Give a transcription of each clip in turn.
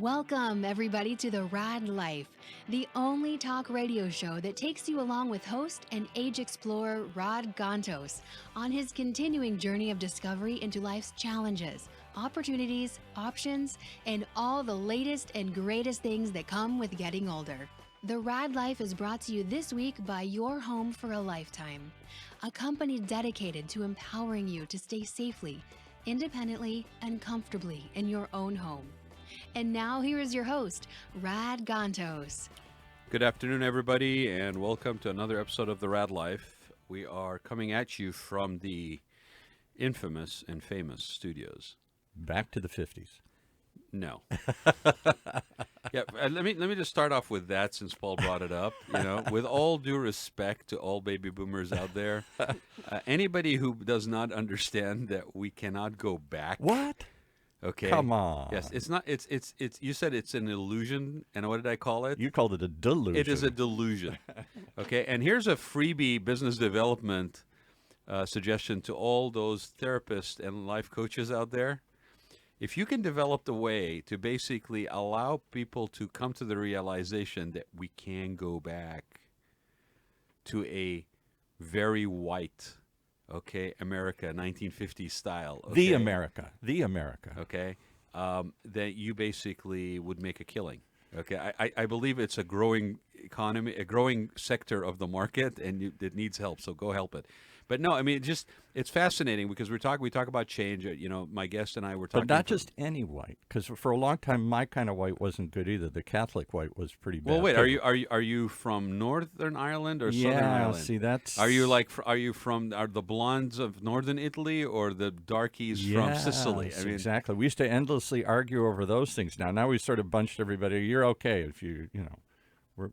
Welcome, everybody, to the Raad Life, the only talk radio show that takes you along with host and age explorer Rod Gantos on his continuing journey of discovery into life's challenges, opportunities, options, and all the latest and greatest things that come with getting older. The Raad Life is brought to you this week by Your Home for a Lifetime, a company dedicated to empowering you to stay safely, independently, and comfortably in your own home. And now here is your host, Rad Gantos. Good afternoon, everybody, and welcome to another episode of the Raad Life. We are coming at you from the infamous and famous studios. Back to the 50s. No. Yeah, let me just start off with that since Paul brought it up. With all due respect to all baby boomers out there, anybody who does not understand that we cannot go back. What? Okay. Come on. Yes, it's not. It's. You said it's an illusion, and what did I call it? You called it a delusion. It is a delusion. Okay, and here's a freebie business development suggestion to all those therapists and life coaches out there. If you can develop the way to basically allow people to come to the realization that we can go back to a very white, America, 1950s style. Okay? The America. Okay, that you basically would make a killing. Okay, I believe it's a growing economy, a growing sector of the market, and it needs help. So go help it. But no, I mean, it's fascinating because we talk about change. My guest and I were talking. But not just any white, because for a long time, my kind of white wasn't good either. The Catholic white was pretty bad. Well, wait, too. are you from Northern Ireland or Southern Yeah, Ireland? see, that's... Are you from the blondes of Northern Italy or the darkies from Sicily? Yes, exactly. We used to endlessly argue over those things. Now we sort of bunched everybody. You're okay if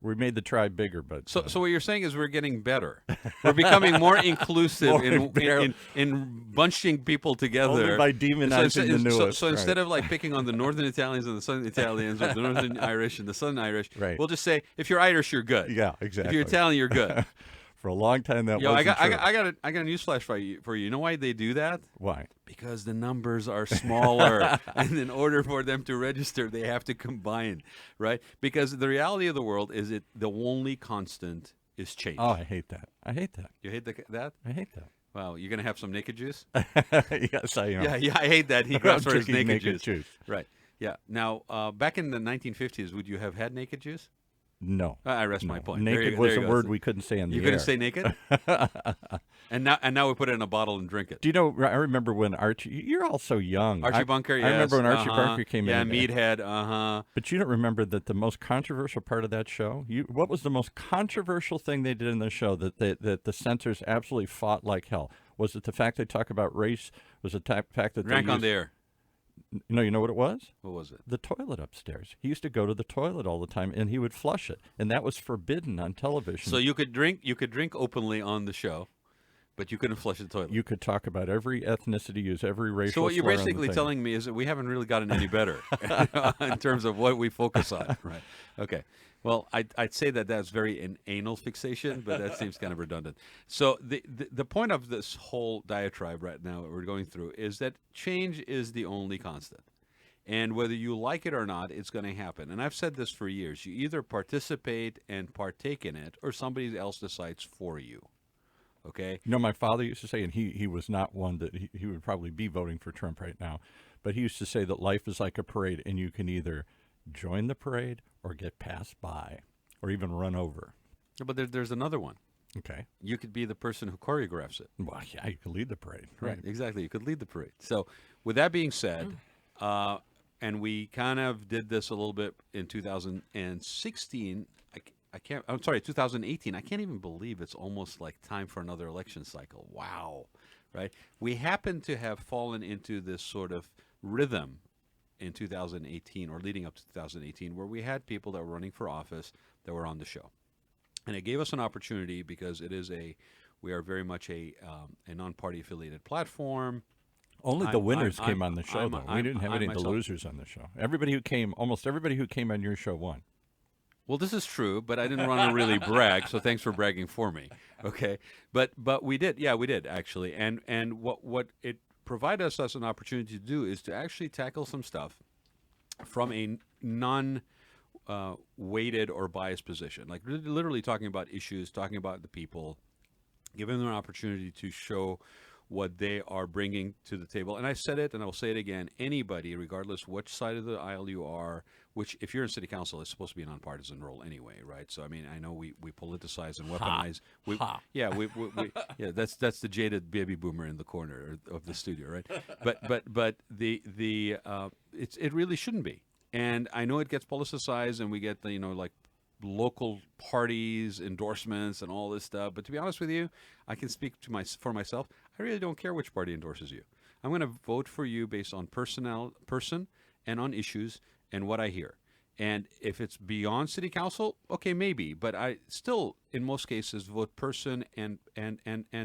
we made the tribe bigger, but so what you're saying is we're getting better. We're becoming more inclusive in bunching people together. only by demonizing the newest. So instead of like picking on the Northern Italians and the Southern Italians, or the Northern Irish and the Southern Irish, right. We'll just say if you're Irish, you're good. Yeah, exactly. If you're Italian, you're good. For a long time, that I wasn't got true. I got a newsflash for you. You know why they do that? Why? Because the numbers are smaller, and in order for them to register, they have to combine, right? Because the reality of the world is the only constant is change. Oh, I hate that. You hate that? I hate that. Wow, you're gonna have some naked juice? Yes, I am. Yeah, I hate that. He grabs for his Drinking naked juice. Right. Yeah. Now, back in the 1950s, would you have had naked juice? No. I rest my point. Naked was a word we couldn't say on the air. You couldn't say naked? And now we put it in a bottle and drink it. Do you know, I remember when Archie, you're all so young. Archie Bunker, yes. I remember when Archie Bunker came in. Yeah, Meathead, But you don't remember that the most controversial part of that show? What was the most controversial thing they did in the show that the censors absolutely fought like hell? Was it the fact they talk about race? Was it the fact that Drank on the air. No, you know what it was? What was it? The toilet upstairs. He used to go to the toilet all the time, and he would flush it, and that was forbidden on television. So you could drink openly on the show, but you couldn't flush the toilet. You could talk about every ethnicity, use every racial. So what you're slur on the basically thing. telling me is that we haven't really gotten any better in terms of what we focus on, right? Okay. Well, I'd say that that's very an anal fixation, but that seems kind of redundant. So the point of this whole diatribe right now that we're going through is that change is the only constant. And whether you like it or not, it's going to happen. And I've said this for years. You either participate and partake in it, or somebody else decides for you. Okay? You know, my father used to say, and he was not one that he would probably be voting for Trump right now, but he used to say that life is like a parade, and you can either join the parade or get passed by or even run over. Yeah, but there's another one. Okay. You could be the person who choreographs it. Well, yeah, you could lead the parade. Right, exactly. You could lead the parade. So with that being said, and we kind of did this a little bit in 2016. I'm sorry, 2018. I can't even believe it's almost like time for another election cycle. Wow. Right? We happen to have fallen into this sort of rhythm in 2018 or leading up to 2018 where we had people that were running for office that were on the show. And it gave us an opportunity because we are very much a non-party affiliated platform. Only the winners came on the show, though. We didn't have any of the losers on the show. Almost everybody who came on your show won. Well, this is true, but I didn't want to really brag, so thanks for bragging for me. Okay, but we did, we did actually, and what it provided us an opportunity to do is to actually tackle some stuff from a non weighted or biased position, like literally talking about issues, talking about the people, giving them an opportunity to show what they are bringing to the table. And I said it, and I will say it again: anybody, regardless which side of the aisle you are, which if you're in city council, it's supposed to be a nonpartisan role anyway, right? So I mean, I know we politicize and weaponize. Yeah, that's the jaded baby boomer in the corner of the studio, right? But it really shouldn't be. And I know it gets politicized, and we get the like local parties person and all this stuff. But to be honest with you, I can speak for myself. I really don't care which party endorses you. I'm going to vote for you based on person and on issues and what I hear. And if it's beyond city council, okay, maybe. But I still, in most cases, vote person and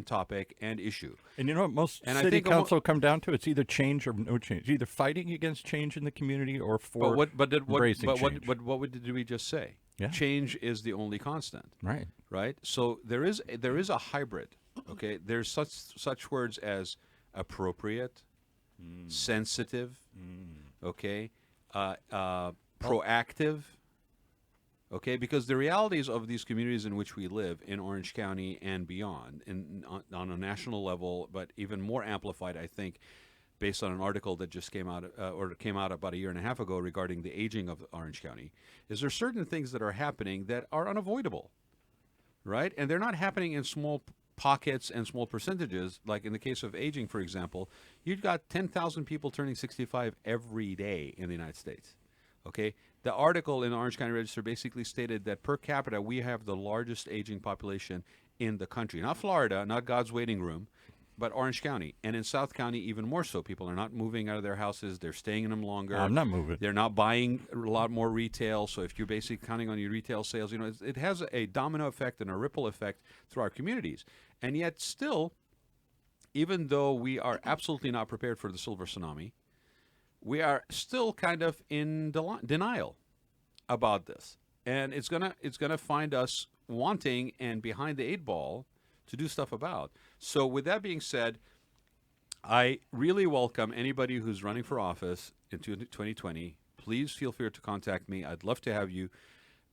topic and issue. And you know what most city council come down to? It's either change or no change. Either fighting against change in the community or embracing change. But what did we just say? Yeah. Change is the only constant. Right. Right. So there is a hybrid. Okay. There's such words as appropriate, sensitive. Okay. Proactive. Okay, because the realities of these communities in which we live in Orange County and beyond, on a national level, but even more amplified, I think, based on an article that just came out about a year and a half ago regarding the aging of Orange County, is there certain things that are happening that are unavoidable, right? And they're not happening in small pockets and small percentages. Like in the case of aging, for example, you've got 10,000 people turning 65 every day in the United States. Okay, the article in the Orange County Register basically stated that per capita we have the largest aging population in the country. Not Florida, not God's waiting room, but Orange County. And in South County, even more so. People are not moving out of their houses. They're staying in them longer. I'm not moving. They're not buying a lot more retail. So if you're basically counting on your retail sales, it has a domino effect and a ripple effect through our communities. And yet still, even though we are absolutely not prepared for the silver tsunami, we are still kind of in denial about this. And it's gonna find us wanting and behind the eight ball to do stuff about. So with that being said, I really welcome anybody who's running for office in 2020. Please feel free to contact me. I'd love to have you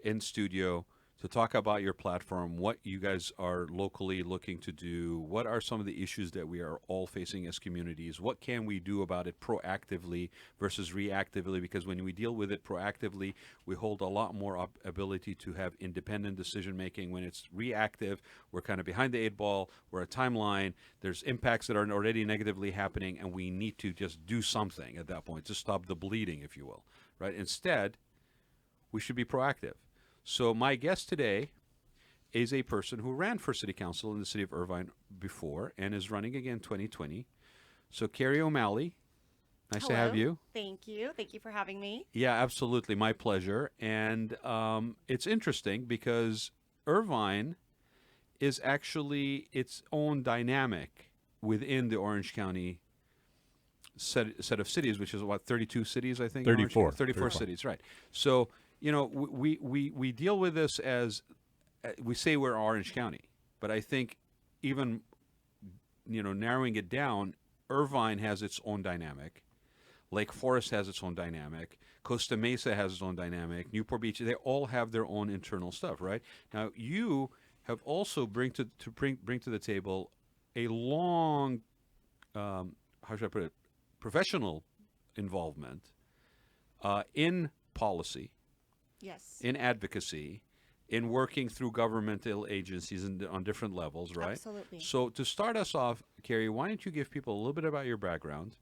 in studio to talk about your platform, what you guys are locally looking to do, what are some of the issues that we are all facing as communities, what can we do about it proactively versus reactively, because when we deal with it proactively, we hold a lot more ability to have independent decision making. When it's reactive, we're kind of behind the eight ball, we're a timeline, there's impacts that are already negatively happening, and we need to just do something at that point to stop the bleeding, if you will, right? Instead, we should be proactive. So my guest today is a person who ran for city council in the city of Irvine before and is running again 2020. So Carrie O'Malley, nice to have you. Thank you. Thank you for having me. Yeah, absolutely. My pleasure. And it's interesting because Irvine is actually its own dynamic within the Orange County set of cities, which is what, 32 cities, I think? 34. 34 cities, right. So, we deal with this as, we say we're Orange County, but I think even, narrowing it down, Irvine has its own dynamic. Lake Forest has its own dynamic. Costa Mesa has its own dynamic. Newport Beach, they all have their own internal stuff, right? Now, you have also bring to the table a long, how should I put it, professional involvement in policy, Yes. in advocacy, in working through governmental agencies on different levels, right? Absolutely. So to start us off, Carrie, why don't you give people a little bit about your background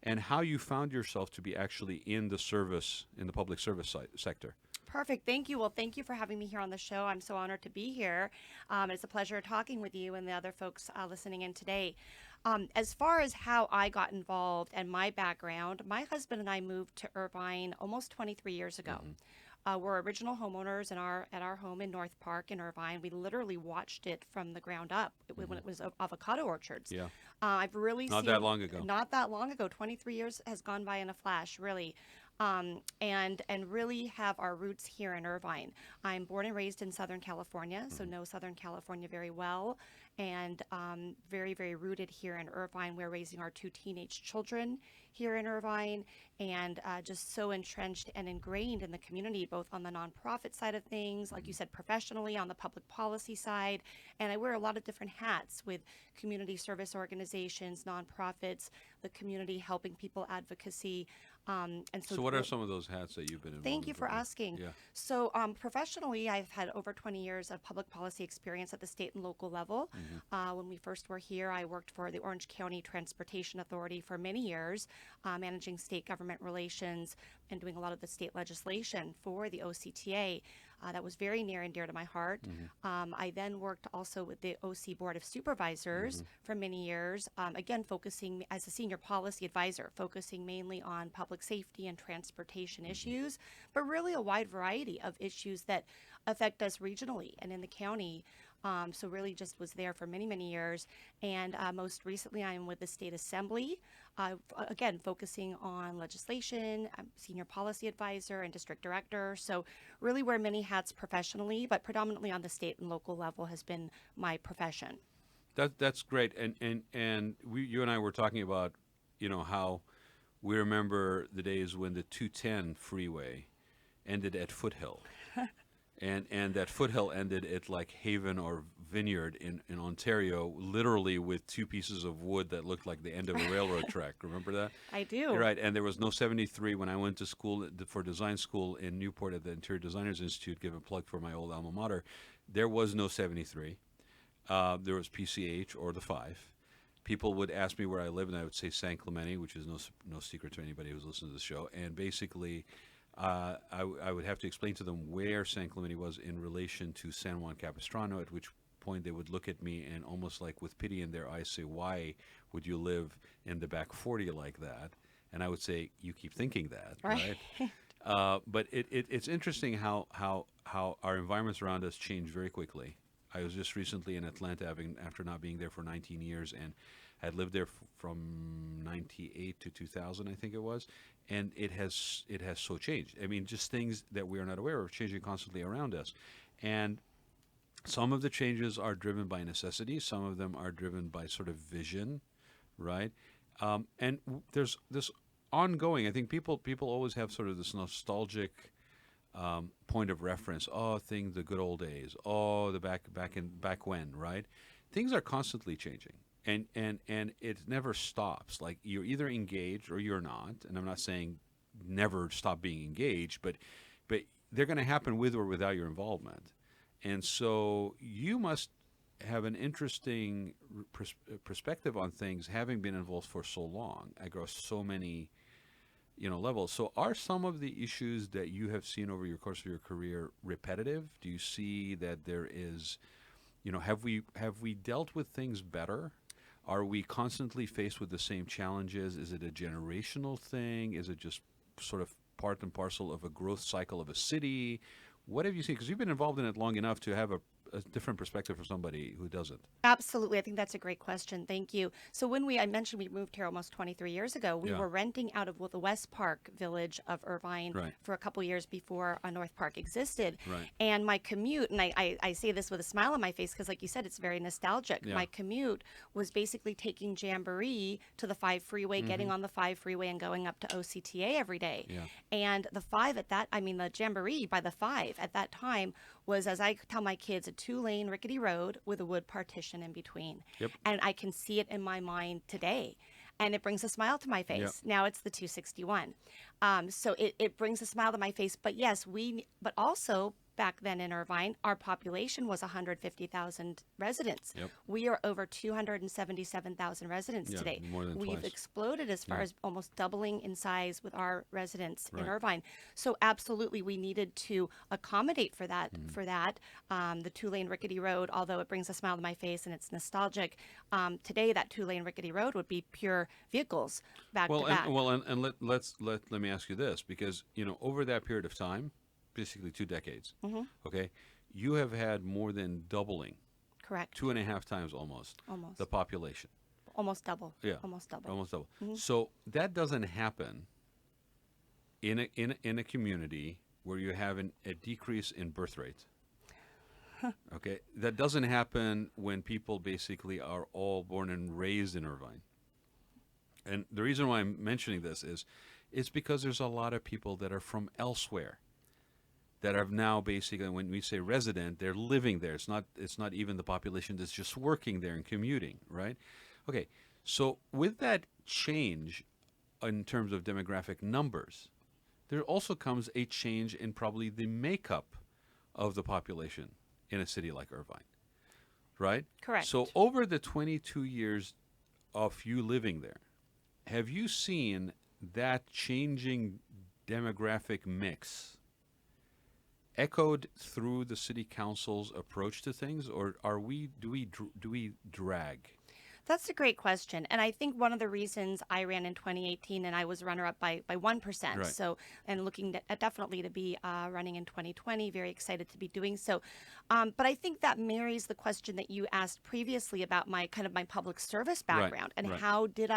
and how you found yourself to be actually in the public service sector? Perfect. Thank you. Well, thank you for having me here on the show. I'm so honored to be here. It's a pleasure talking with you and the other folks listening in today. As far as how I got involved and my background, my husband and I moved to Irvine almost 23 years ago. Mm-hmm. We're original homeowners at our home in North Park in Irvine. We literally watched it from the ground up when it was avocado orchards. Yeah. I've really Not that long ago. Not that long ago. 23 years has gone by in a flash, really. And really have our roots here in Irvine. I'm born and raised in Southern California, so know Southern California very well, and very, very rooted here in Irvine. We're raising our 2 teenage children here in Irvine, and just so entrenched and ingrained in the community, both on the nonprofit side of things, like you said, professionally on the public policy side. And I wear a lot of different hats with community service organizations, nonprofits, the community helping people advocacy. And So what are some of those hats that you've been involved Thank in you for asking. Yeah. So professionally, I've had over 20 years of public policy experience at the state and local level. When we first were here, I worked for the Orange County Transportation Authority for many years, managing state government relations and doing a lot of the state legislation for the OCTA. That was very near and dear to my heart. I then worked also with the OC Board of Supervisors for many years, again, focusing as a senior policy advisor, focusing mainly on public safety and transportation issues, but really a wide variety of issues that affect us regionally and in the county. So really just was there for many, many years. And most recently, I'm with the State Assembly, again, focusing on legislation. I'm senior policy advisor and district director. So really wear many hats professionally, but predominantly on the state and local level has been my profession. That's great. And you and I were talking about, how we remember the days when the 210 freeway ended at Foothill. And that Foothill ended at like Haven or Vineyard in Ontario, literally with two pieces of wood that looked like the end of a railroad track. Remember that? I do. You're right. And there was no 73 when I went to school for design school in Newport at the Interior Designers Institute. Give a plug for my old alma mater. There was no 73. There was PCH or the 5. People would ask me where I live, and I would say San Clemente, which is no secret to anybody who's listening to the show. And basically, I would have to explain to them where San Clemente was in relation to San Juan Capistrano, at which point they would look at me and almost like with pity in their eyes say, why would you live in the back 40 like that? And I would say, you keep thinking that, right? But it's interesting how our environments around us change very quickly. I was just recently in Atlanta after not being there for 19 years, and had lived there from 98 to 2000, I think it was. And it has so changed. I mean, just things that we are not aware of changing constantly around us. And some of the changes are driven by necessity. Some of them are driven by sort of vision, right? And there's this ongoing, I think people always have sort of this nostalgic point of reference. Oh, the good old days. Oh, the back when, right? Things are constantly changing. And it never stops. Like, you're either engaged or you're not. And I'm not saying never stop being engaged, but they're going to happen with or without your involvement. And so you must have an interesting perspective on things, having been involved for so long across so many levels. So are some of the issues that you have seen over your course of your career repetitive? Do you see that there is, have we dealt with things better? Are we constantly faced with the same challenges? Is it a generational thing? Is it just sort of part and parcel of a growth cycle of a city? What have you seen? Because you've been involved in it long enough to have a different perspective from somebody who doesn't. Absolutely. I think that's a great question. Thank you. So I mentioned we moved here almost 23 years ago. We were renting out of the West Park village of Irvine for a couple years before North Park existed. Right. And my commute, and I say this with a smile on my face because, like you said, it's very nostalgic. Yeah. My commute was basically taking Jamboree to the 5 freeway, getting on the 5 freeway and going up to OCTA every day. Yeah. And the Jamboree by the 5 at that time was, as I tell my kids, a 2-lane rickety road with a wood partition in between. Yep. And I can see it in my mind today. And it brings a smile to my face. Yep. Now it's the 261. So it brings a smile to my face. But yes, but also back then in Irvine, our population was 150,000 residents. Yep. We are over 277,000 residents today. More than We've twice. exploded as far as almost doubling in size with our residents in Right. Irvine. So absolutely, we needed to accommodate for that. The 2-lane rickety road, although it brings a smile to my face and it's nostalgic, today that 2-lane rickety road would be pure vehicles back to back. Let me ask you this, because over that period of time, basically 2 decades, okay, you have had more than doubling, Correct. 2.5 times almost the population. Almost double. Yeah, Almost double. almost double. So that doesn't happen in a community where you have a decrease in birth rate. Okay, that doesn't happen when people basically are all born and raised in Irvine. And the reason why I'm mentioning this is it's because there's a lot of people that are from elsewhere that are now basically, when we say resident, they're living there. It's not even the population that's just working there and commuting, right? Okay, so with that change in terms of demographic numbers, there also comes a change in probably the makeup of the population in a city like Irvine, right? Correct. So over the 22 years of you living there, have you seen that changing demographic mix echoed through the city council's approach to things, or do we drag? That's a great question. And I think one of the reasons I ran in 2018 and I was runner-up by 1%. Right. So, and looking at definitely to be running in 2020, very excited to be doing so. But I think that marries the question that you asked previously about my public service background and right. how did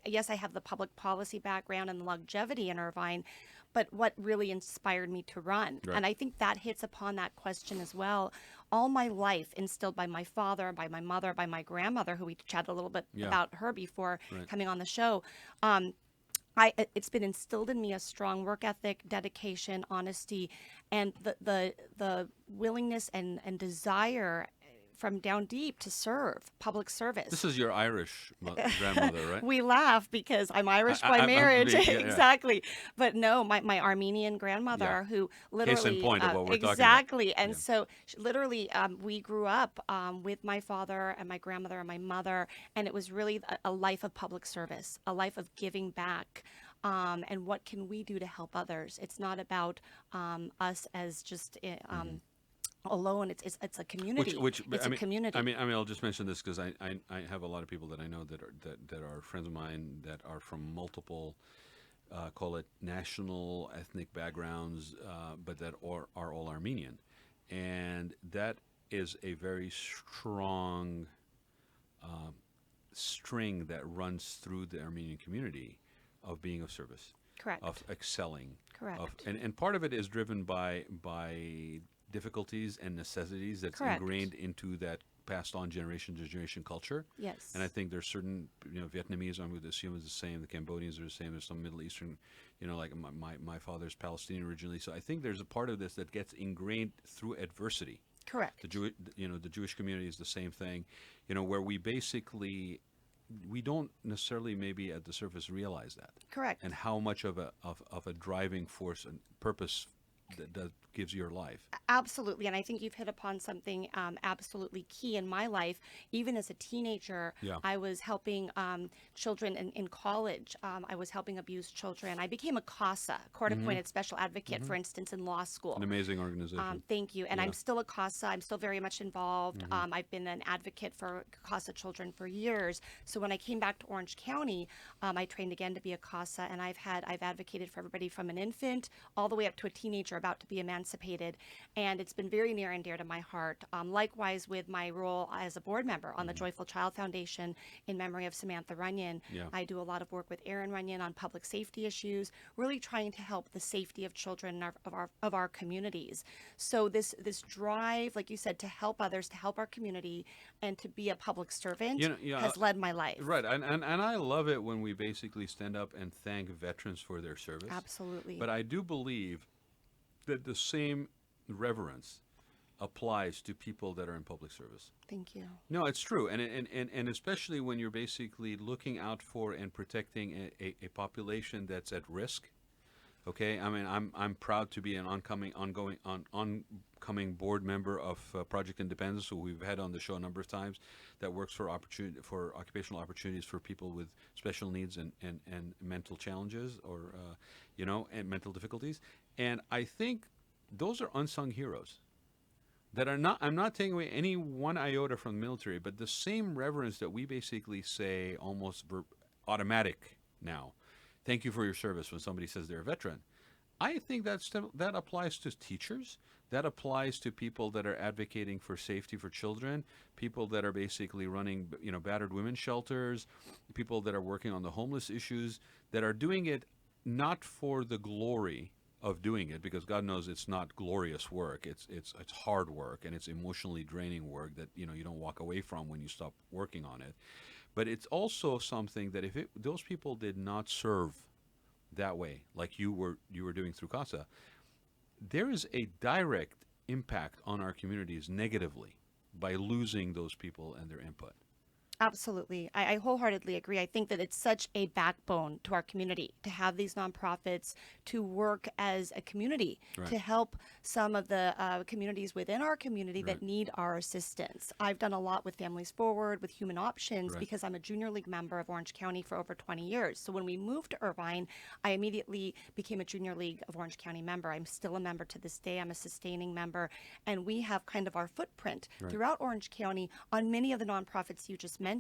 yes, I have the public policy background and the longevity in Irvine, but what really inspired me to run? Right. And I think that hits upon that question as well. All my life instilled by my father, by my mother, by my grandmother, who we chatted a little bit about her before Right. coming on the show. It's been instilled in me a strong work ethic, dedication, honesty, and the willingness and desire from down deep to serve, public service. This is your Irish grandmother, right? We laugh because I'm Irish by I'm marriage. being- yeah, yeah. Exactly. But no, my Armenian grandmother Yeah. who literally... Case in point of what we're talking about. Exactly. And Yeah. so literally we grew up with my father and my grandmother and my mother, and it was really a life of public service, a life of giving back. And what can we do to help others? It's not about us as just... alone. It's a community. It's a community. I mean, I'll just mention this because I have a lot of people that I know that are friends of mine that are from multiple, call it national ethnic backgrounds, but that are all Armenian, and that is a very strong string that runs through the Armenian community of being of service, Correct. of excelling, Correct. and part of it is driven by difficulties and necessities that's Correct. ingrained into that passed on generation to generation culture. Yes. And I think there's certain, Vietnamese, I would assume is the same. The Cambodians are the same. There's some Middle Eastern, like my father's Palestinian originally. So I think there's a part of this that gets ingrained through adversity. Correct. The Jewish community is the same thing, where we basically, we don't necessarily maybe at the surface realize that. Correct. And how much of a driving force and purpose that gives your life. Absolutely. And I think you've hit upon something absolutely key in my life. Even as a teenager, Yeah. I was helping children in college. I was helping abused children. I became a CASA, court-appointed special advocate, for instance, in law school. An amazing organization. Thank you. And Yeah. I'm still a CASA. I'm still very much involved. I've been an advocate for CASA children for years. So when I came back to Orange County, I trained again to be a CASA, and I've advocated for everybody from an infant all the way up to a teenager about to be emancipated. And it's been very near and dear to my heart. Likewise with my role as a board member on the Joyful Child Foundation in memory of Samantha Runyon. Yeah. I do a lot of work with Aaron Runyon on public safety issues, really trying to help the safety of children of our communities. So this drive, like you said, to help others, to help our community, and to be a public servant has led my life. Right, and I love it when we basically stand up and thank veterans for their service. Absolutely. But I do believe that the same reverence applies to people that are in public service. Thank you. No, it's true, and especially when you're basically looking out for and protecting a population that's at risk. Okay, I mean, I'm proud to be an oncoming board member of Project Independence, who we've had on the show a number of times, that works for occupational opportunities for people with special needs and mental challenges or and mental difficulties. And I think those are unsung heroes that are not. I'm not taking away any one iota from the military, but the same reverence that we basically say almost automatic now. Thank you for your service when somebody says they're a veteran. I think that applies to teachers. That applies to people that are advocating for safety for children, people that are basically running, battered women's shelters, people that are working on the homeless issues, that are doing it not for the glory of doing it, because God knows it's not glorious work. It's hard work, and it's emotionally draining work that you don't walk away from when you stop working on it. But it's also something that if those people did not serve that way, like you were doing through CASA, there is a direct impact on our communities negatively by losing those people and their input. Absolutely. I wholeheartedly agree. I think that it's such a backbone to our community to have these nonprofits to work as a community Right. to help some of the communities within our community Right. that need our assistance. I've done a lot with Families Forward, with Human Options, Right. because I'm a junior league member of Orange County for over 20 years. So when we moved to Irvine, I immediately became a junior league of Orange County member. I'm still a member to this day. I'm a sustaining member. And we have kind of our footprint Right. throughout Orange County on many of the nonprofits you just mentioned,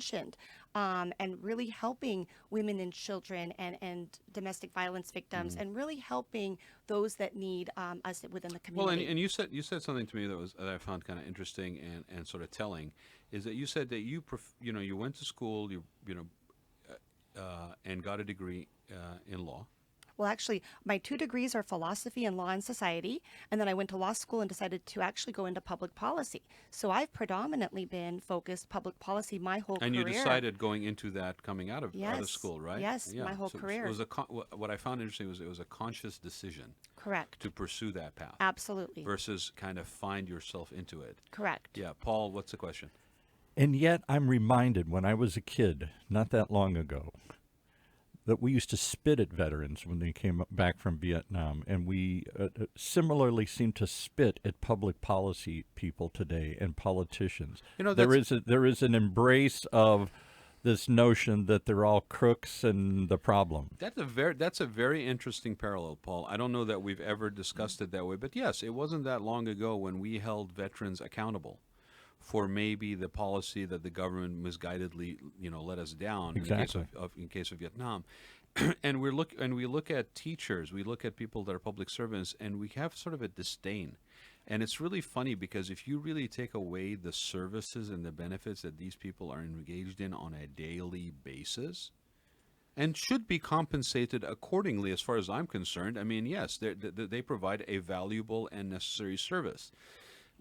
and really helping women and children and domestic violence victims, and really helping those that need us within the Well, community. and you said something to me that I found kind of interesting and sort of telling, is that you said that you went to school, and got a degree in law. Well, actually, my 2 degrees are philosophy and law and society, and then I went to law school and decided to actually go into public policy. So I've predominantly been focused public policy my whole And career. you decided going into that coming out of Yes. school, right? Yes, my whole career. It was what I found interesting was it was a conscious decision Correct. to pursue that path Absolutely. versus kind of find yourself into it. Correct. Yeah, Paul, what's the question? And yet I'm reminded when I was a kid, not that long ago, that we used to spit at veterans when they came back from Vietnam, and we similarly seem to spit at public policy people today and politicians. You know, there is an embrace of this notion that they're all crooks and the problem. That's a very interesting parallel, Paul. I don't know that we've ever discussed it that way, but yes, it wasn't that long ago when we held veterans accountable for maybe the policy that the government misguidedly, let us down Exactly. in case of Vietnam. And we look at teachers, we look at people that are public servants, and we have sort of a disdain. And it's really funny because if you really take away the services and the benefits that these people are engaged in on a daily basis, and should be compensated accordingly as far as I'm concerned, I mean, yes, they provide a valuable and necessary service.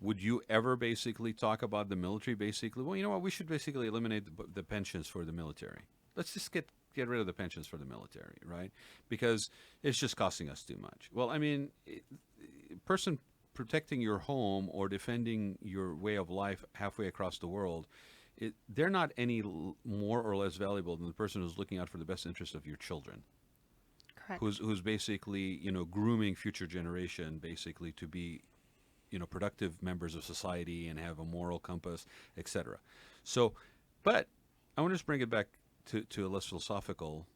Would you ever basically talk about the military basically? Well, you know what? We should basically eliminate the pensions for the military. Let's just get rid of the pensions for the military, right? Because it's just costing us too much. Well, I mean, person protecting your home or defending your way of life halfway across the world, they're not any more or less valuable than the person who's looking out for the best interest of your children. Correct. Who's basically, grooming future generation basically to be productive members of society and have a moral compass, etc. So, but I want to just bring it back to a less philosophical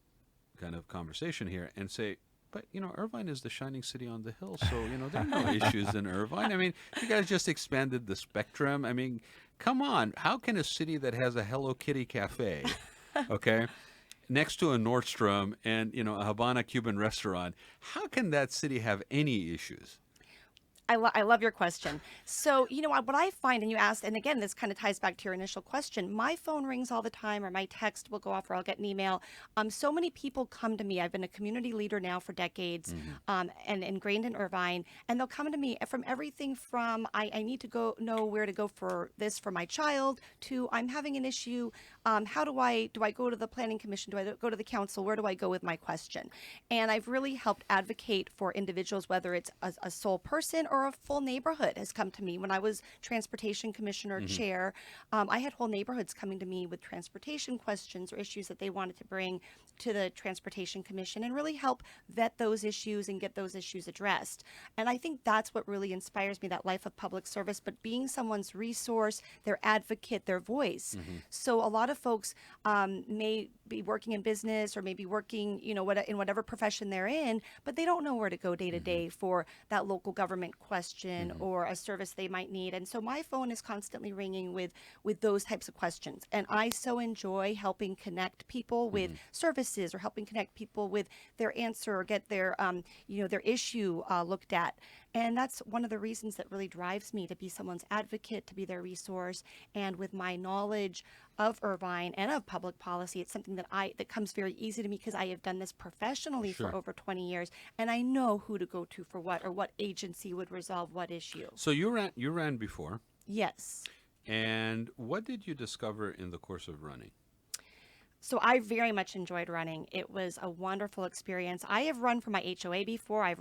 kind of conversation here and say, but, Irvine is the shining city on the hill, so, there are no issues in Irvine. I mean, you guys just expanded the spectrum. I mean, come on. How can a city that has a Hello Kitty cafe, okay, next to a Nordstrom and, a Habana Cuban restaurant, how can that city have any issues? I love your question. So, what I find, and you asked, and again, this kind of ties back to your initial question. My phone rings all the time, or my text will go off, or I'll get an email. So many people come to me. I've been a community leader now for decades, and ingrained in Irvine, and they'll come to me from everything from I need to know where to go for this for my child, to I'm having an issue. How do I go to the planning commission? Do I go to the council? Where do I go with my question? And I've really helped advocate for individuals, whether it's a sole person or a full neighborhood has come to me. When I was transportation commissioner chair, I had whole neighborhoods coming to me with transportation questions or issues that they wanted to bring to the transportation commission and really help vet those issues and get those issues addressed. And I think that's what really inspires me, that life of public service, but being someone's resource, their advocate, their voice. So a lot of folks may be working in business or maybe working, in whatever profession they're in, but they don't know where to go day to day for that local government question or a service they might need. And so my phone is constantly ringing with those types of questions. And I so enjoy helping connect people with services or helping connect people with their answer or get their, their issue looked at. And that's one of the reasons that really drives me to be someone's advocate, to be their resource. And with my knowledge of Irvine and of public policy, it's something that comes very easy to me because I have done this professionally Sure. for over 20 years, and I know who to go to for what, or what agency would resolve what issue. So you ran before, Yes. and what did you discover in the course of running? So I very much enjoyed running. It was a wonderful experience. I have run for my HOA before. I've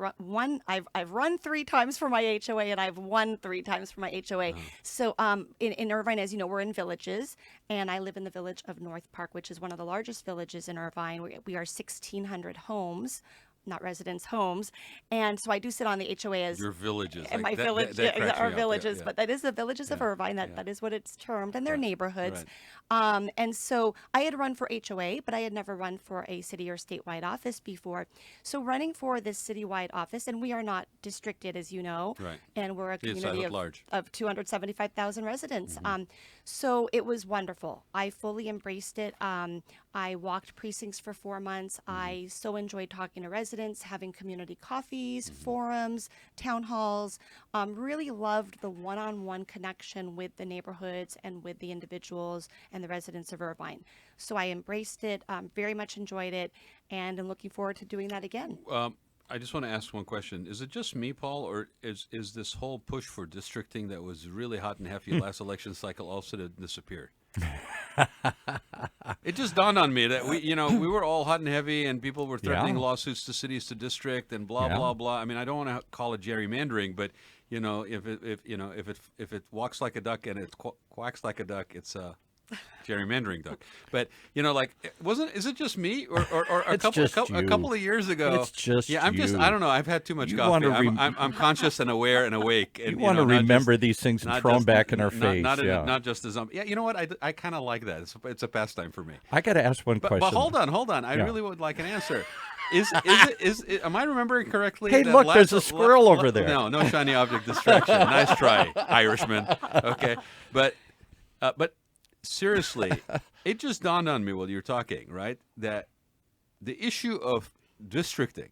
run 3 times for my HOA, and I've won 3 times for my HOA. So in Irvine, as you know, we're in villages, and I live in the village of North Park, which is one of the largest villages in Irvine. We are 1,600 homes. Not residents, homes, and so I do sit on the HOA as Your villages, and like my that, village, that cracks our me up. villages, Yeah. but that is the villages of Yeah, Irvine. yeah. That is what it's termed, and their Right, neighborhoods. right. And so I had run for HOA, but I had never run for a city or statewide office before. So running for this citywide office, and we are not districted, as you know, Right. and we're a It's community large. of 275,000 residents. So it was wonderful. I fully embraced it. I walked precincts for 4 months. I so enjoyed talking to residents, having community coffees, forums, town halls. Really loved the one-on-one connection with the neighborhoods and with the individuals and the residents of Irvine. So I embraced it, very much enjoyed it, and I'm looking forward to doing that again. I just want to ask one question. Is it just me, Paul, or is this whole push for districting that was really hot and heavy last election cycle all of a sudden disappeared? It just dawned on me that we were all hot and heavy, and people were threatening Yeah. lawsuits to cities to district and blah Yeah. blah blah. I mean, I don't want to call it gerrymandering, but if it walks like a duck and it quacks like a duck, it's gerrymandering duck. But is it just me or a It's couple just a you. couple of years ago? It's just yeah. I'm just you. I don't know. I've had too much You coffee. wanna I'm conscious and aware and awake. And, You want to not remember just- these things and not throw them just- back in our not, face. Not, yeah. just as yeah. You know what? I kind of like that. It's a pastime for me. I got to ask one question. But hold on. I Yeah. really would like an answer. Am I remembering correctly? Hey, that look, there's a squirrel over there. No shiny object distraction. Nice try, Irishman. Okay, but seriously, it just dawned on me while you were talking, right, that the issue of districting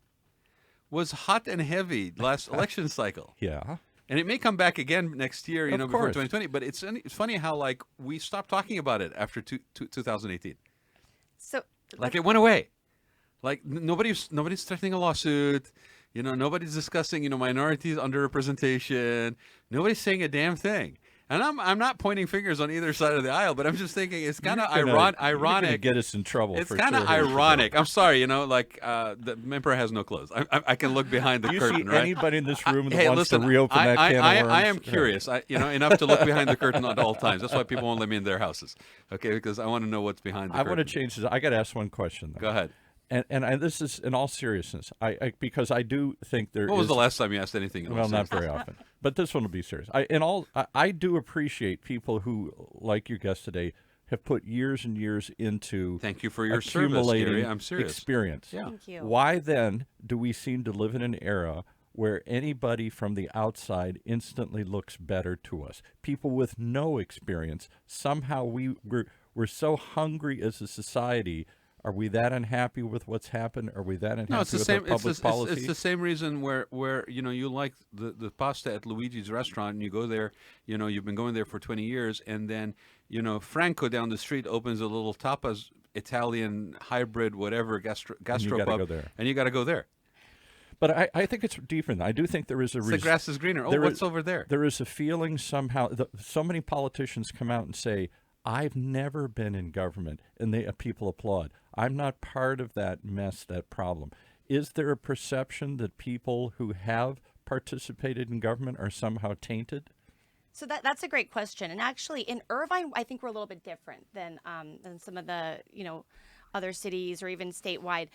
was hot and heavy last election cycle. Yeah. And it may come back again next year, Of before course. 2020. But it's funny how we stopped talking about it after 2018. So Like it went away. Like nobody's threatening a lawsuit. Nobody's discussing minorities underrepresentation. Nobody's saying a damn thing. And I'm not pointing fingers on either side of the aisle, but I'm just thinking it's kind of You're gonna ironic. get us in trouble. It's for kind of sure here, ironic. I'm sorry, the emperor has no clothes. I can look behind the Do you curtain, see right? anybody in this room that Hey, wants listen, to reopen that can of worms? I am Yeah. curious. Enough to look behind the curtain at all times. That's why people won't let me in their houses. Okay, because I want to know what's behind the I curtain. want to change this. I got to ask one question, though. Go ahead. And this is in all seriousness. Because I do think there What was is- the last time you asked anything? Well, not very often, but this one will be serious. I do appreciate people who, like your guest today, have put years and years into Thank you for your service, accumulating Carrie. I'm serious. experience. Yeah. Thank you. Why then do we seem to live in an era where anybody from the outside instantly looks better to us? People with no experience. Somehow we're so hungry as a society. Are we that unhappy with what's happened? Are we that unhappy No, it's the with same. our public policy? It's the same reason where you like the pasta at Luigi's restaurant, and you go there. You've been going there for 20 years, and then Franco down the street opens a little tapas Italian hybrid whatever gastropub, gotta go there. and you got to go there. But I think it's different. I do think there is a The grass is greener. Oh, there what's is- over there? There is a feeling somehow so many politicians come out and say, I've never been in government, and people applaud. I'm not part of that mess, that problem. Is there a perception that people who have participated in government are somehow tainted? So that's a great question. And actually, in Irvine, I think we're a little bit different than some of the other cities or even statewide.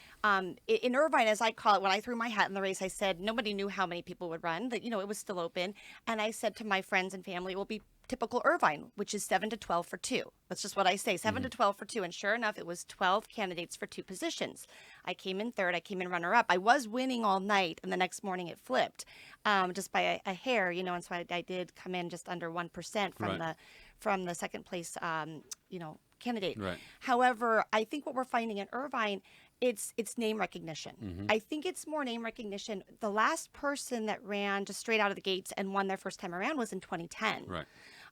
In Irvine, as I call it, when I threw my hat in the race, I said nobody knew how many people would run. That it was still open, and I said to my friends and family, it will be typical Irvine, which is 7 to 12 for 2. That's just what I say, 7 to 12 for 2. And sure enough, it was 12 candidates for 2 positions. I came in third. I came in runner-up. I was winning all night, and the next morning it flipped, just by a hair, and so I did come in just under 1% from the second place, candidate. Right. However, I think what we're finding in Irvine, it's name recognition. I think it's more name recognition. The last person that ran just straight out of the gates and won their first time around was in 2010. Right.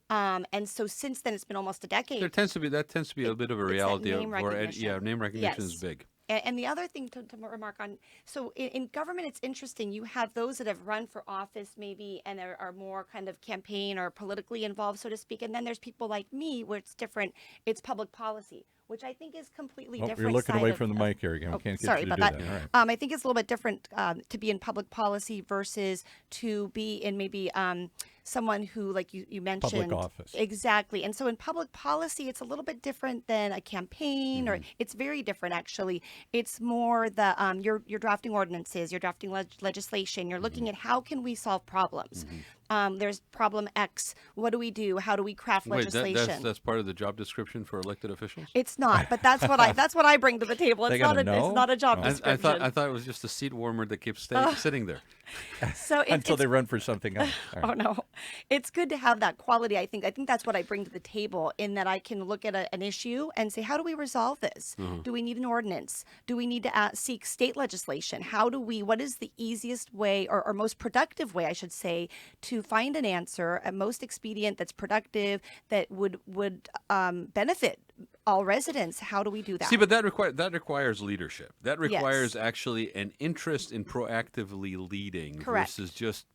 And so since then, it's been almost a decade. That tends to be a bit of a It's that reality. name recognition. Name recognition is Yes. big. And the other thing to remark on, so in government, it's interesting. You have those that have run for office maybe and are more kind of campaign or politically involved, so to speak. And then there's people like me where it's different. It's public policy. which I think is completely Oh, different. you're looking side away of- from the mic here again. We Oh, can't get sorry you to about do that. that. All right. I think it's a little bit different to be in public policy versus to be in maybe someone who, like you mentioned, office. Exactly. And so in public policy, it's a little bit different than a campaign, or it's very different actually. It's more the you're drafting ordinances, you're drafting legislation, you're looking at how can we solve problems. There's problem X. What do we do? How do we craft Wait, legislation? that's part of the job description for elected officials? It's not, but that's what I bring to the table. They It's not gotta know? it's not a job Oh. description. I thought it was just a seat warmer that keeps sitting there. So Until they run for something else. All right. Oh no, it's good to have that quality. I think that's what I bring to the table, in that I can look at an issue and say, how do we resolve this? Do we need an ordinance? Do we need to seek state legislation? What is the easiest way, or most productive way, I should say, to find an answer, a most expedient, that's productive, that would benefit all residents? How do we do that? See, but that requires leadership. That requires actually an interest in proactively leading Correct. versus just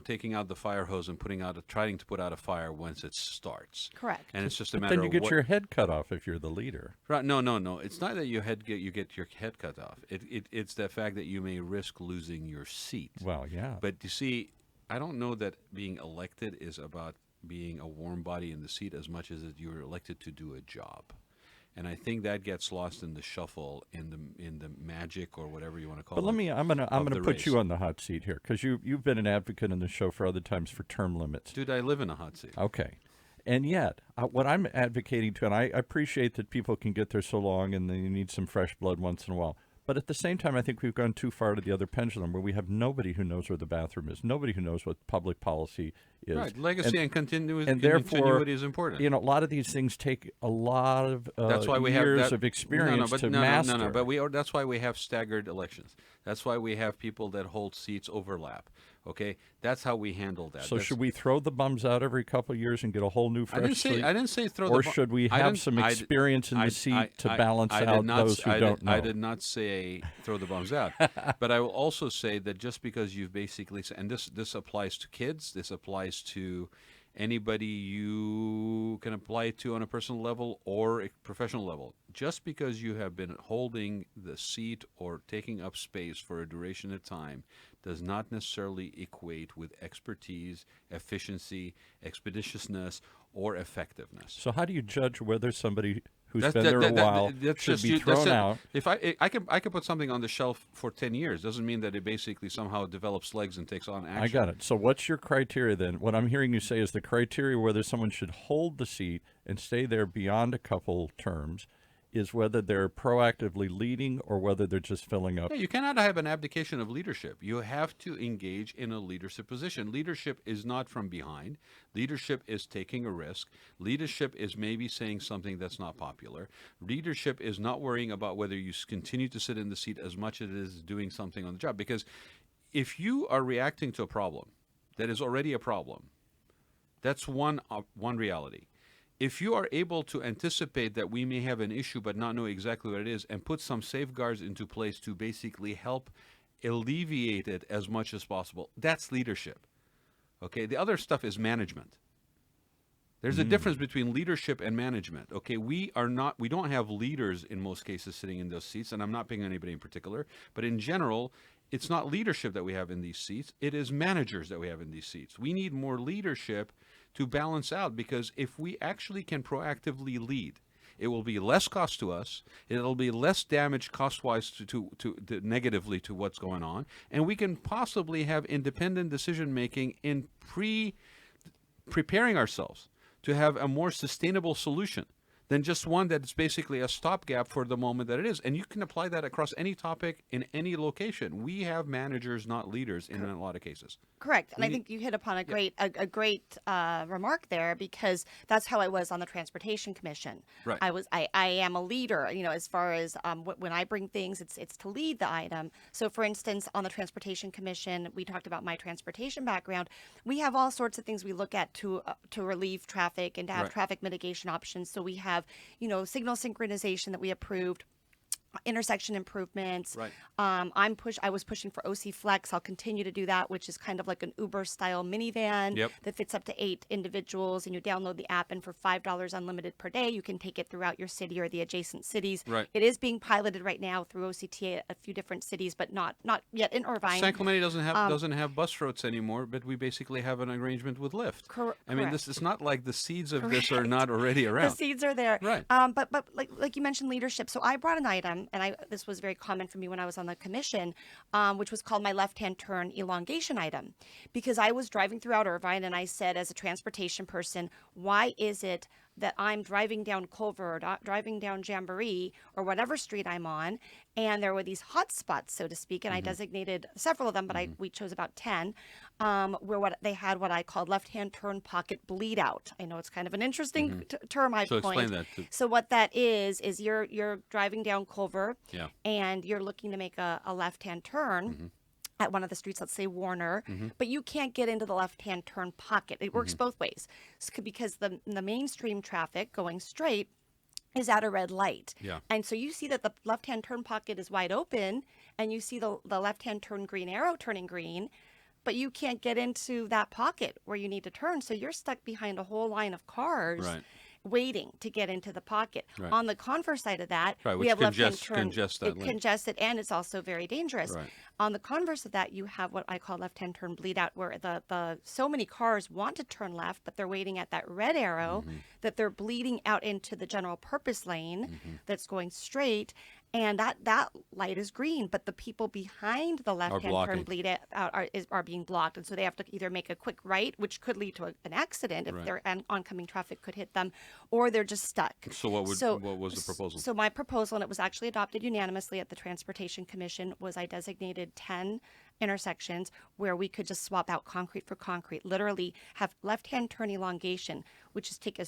taking out the fire hose and trying to put out a fire once it starts. Correct. And it's just a But matter then you of get what, your head cut off if you're the leader. Right? No. It's not that you get your head cut off. It's the fact that you may risk losing your seat. Well, yeah. But you see, I don't know that being elected is about being a warm body in the seat as much as that you're elected to do a job. And I think that gets lost in the shuffle, in the magic, or whatever you want to call it. But I'm gonna put race. you on the hot seat here, because you've been an advocate in the show for other times for term limits. Dude, I live in a hot seat. Okay. And yet, what I'm advocating to, and I appreciate that people can get there so long and then you need some fresh blood once in a while. But at the same time, I think we've gone too far to the other pendulum, where we have nobody who knows where the bathroom is, nobody who knows what public policy is. Right, legacy and continuity, and therefore, is important. A lot of these things take a lot of That's why we years have of experience to master. But that's why we have staggered elections. That's why we have people that hold seats overlap. Okay, that's how we handle that. So should we throw the bums out every couple of years and get a whole new fresh slate? I didn't say throw. Or the should we have some experience in the seat to balance out those who don't know? I did not say throw the bums out, but I will also say that just because you've basically, and this applies to kids, this applies to anybody you can apply it to on a personal level or a professional level. Just because you have been holding the seat or taking up space for a duration of time does not necessarily equate with expertise, efficiency, expeditiousness, or effectiveness. So how do you judge whether somebody who's been there a while should be thrown out? If I could put something on the shelf for 10 years, doesn't mean that it basically somehow develops legs and takes on action. I got it. So what's your criteria then? What I'm hearing you say is the criteria whether someone should hold the seat and stay there beyond a couple terms is whether they're proactively leading or whether they're just filling up. Yeah, you cannot have an abdication of leadership. You have to engage in a leadership position. Leadership is not from behind. Leadership is taking a risk. Leadership is maybe saying something that's not popular. Leadership is not worrying about whether you continue to sit in the seat as much as it is doing something on the job. Because if you are reacting to a problem that is already a problem, that's one reality. If you are able to anticipate that we may have an issue but not know exactly what it is and put some safeguards into place to basically help alleviate it as much as possible, that's leadership. Okay, the other stuff is management. There's a difference between leadership and management. Okay, we don't have leaders in most cases sitting in those seats, and I'm not picking anybody in particular, but in general, it's not leadership that we have in these seats, it is managers that we have in these seats. We need more leadership to balance out, because if we actually can proactively lead, it will be less cost to us, it'll be less damage cost-wise to negatively to what's going on, and we can possibly have independent decision-making in preparing ourselves to have a more sustainable solution than just one that's basically a stopgap for the moment that it is. And you can apply that across any topic in any location. We have managers, not leaders, in a lot of cases. Correct. And I think you hit upon a great remark there, because that's how I was on the Transportation Commission. Right. I am a leader, as far as when I bring things, it's to lead the item. So for instance, on the Transportation Commission, we talked about my transportation background. We have all sorts of things we look at to relieve traffic and to have traffic mitigation options. So we have, signal synchronization that we approved. intersection improvements. Right. I was pushing for OC Flex. I'll continue to do that, which is kind of like an Uber-style minivan Yep. that fits up to 8 individuals, and you download the app, and for $5 unlimited per day, you can take it throughout your city or the adjacent cities. Right. It is being piloted right now through OCTA at a few different cities, but not yet in Irvine. San Clemente doesn't have bus routes anymore, but we basically have an arrangement with Lyft. I mean, this is not like the seeds of this are not already around. The seeds are there. Right. But like you mentioned, leadership. So I brought an item, and this was very common for me when I was on the commission, which was called my left-hand turn elongation item, because I was driving throughout Irvine, and I said, as a transportation person, why is it that I'm driving down Culver, or driving down Jamboree, or whatever street I'm on, and there were these hot spots, so to speak, and I designated several of them, but we chose about 10, where they had what I called left-hand turn pocket bleed out. I know it's kind of an interesting term I've So coined. explain that too. So what that is you're driving down Culver, Yeah. and you're looking to make a left-hand turn at one of the streets, let's say Warner, but you can't get into the left-hand turn pocket. It works both ways, because the mainstream traffic going straight is at a red light. Yeah. And so you see that the left-hand turn pocket is wide open, and you see the left-hand turn green arrow turning green, but you can't get into that pocket where you need to turn. So you're stuck behind a whole line of cars. Right. Waiting to get into the pocket. Right. On the converse side of that, Right, we which have left-hand congests turn. that It lane. congests it, and it's also very dangerous. Right. On the converse of that, you have what I call left-hand turn bleed out, where the so many cars want to turn left, but they're waiting at that red arrow, that they're bleeding out into the general purpose lane that's going straight. And that light is green, but the people behind the left-hand turn blocking. bleed out are being blocked. And so they have to either make a quick right, which could lead to an accident if Right. their oncoming traffic could hit them, or they're just stuck. So what was the proposal? So my proposal, and it was actually adopted unanimously at the Transportation Commission, was I designated 10 intersections where we could just swap out concrete for concrete, literally have left-hand turn elongation, which is take a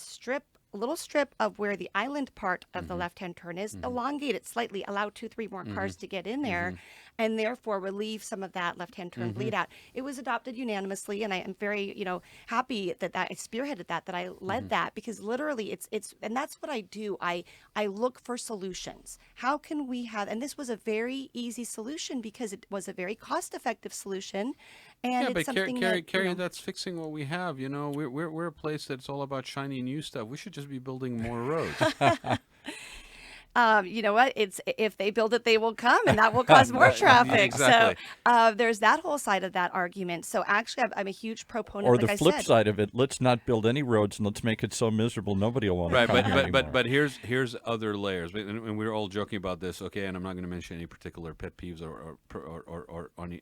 little strip of where the island part of the left-hand turn is, elongate it slightly, allow 2-3 more cars to get in there, and therefore relieve some of that left-hand turn bleed out. It was adopted unanimously, and I am very, happy that I spearheaded that I led that, because literally it's and that's what I do. I look for solutions. How can we have, and this was a very easy solution because it was a very cost-effective solution, and Yeah, it's but something Carrie, that's fixing what we have. We're a place that's all about shiny new stuff. We should just be building more roads. You know what? It's if they build it, they will come, and that will cause more traffic. Exactly. So there's that whole side of that argument. So actually, I'm a huge proponent. Or like the I flip said. side of it, let's not build any roads and let's make it so miserable nobody will want to Right, come here anymore. but here's other layers, and we were all joking about this, okay? And I'm not going to mention any particular pet peeves or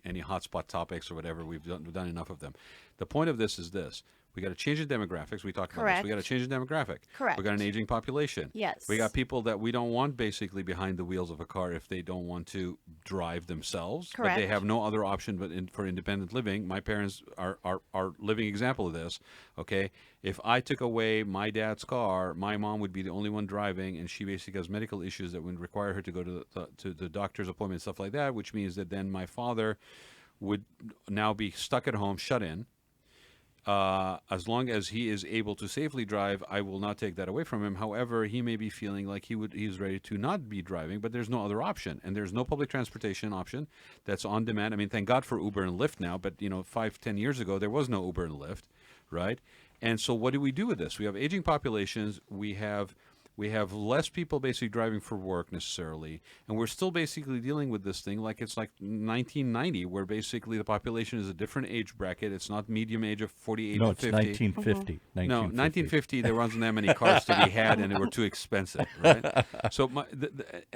any hotspot topics or whatever. We've done enough of them. The point of this is this: we got to change the demographics. We talked about this. Correct. We got to change the demographic. Correct. We got an aging population. Yes. We got people that we don't want basically behind the wheels of a car if they don't want to drive themselves. But they Correct. have no other option for independent living. My parents are living example of this. Okay, if I took away my dad's car, my mom would be the only one driving, and she basically has medical issues that would require her to go to the doctor's appointment, stuff like that. Which means that then my father would now be stuck at home, shut in. As long as he is able to safely drive, I will not take that away from him. However, he may be feeling like he's ready to not be driving, but there's no other option, and there's no public transportation option that's on demand. I mean, thank God for Uber and Lyft now, but 5-10 years ago there was no Uber and Lyft, right? And so what do we do with this? We have aging populations. We have less people basically driving for work necessarily, and we're still basically dealing with this thing like it's like 1990, where basically the population is a different age bracket. It's not medium age of 48 no, to it's 50. 1950. No, 1950, there wasn't that many cars to be had, and they were too expensive, right? So,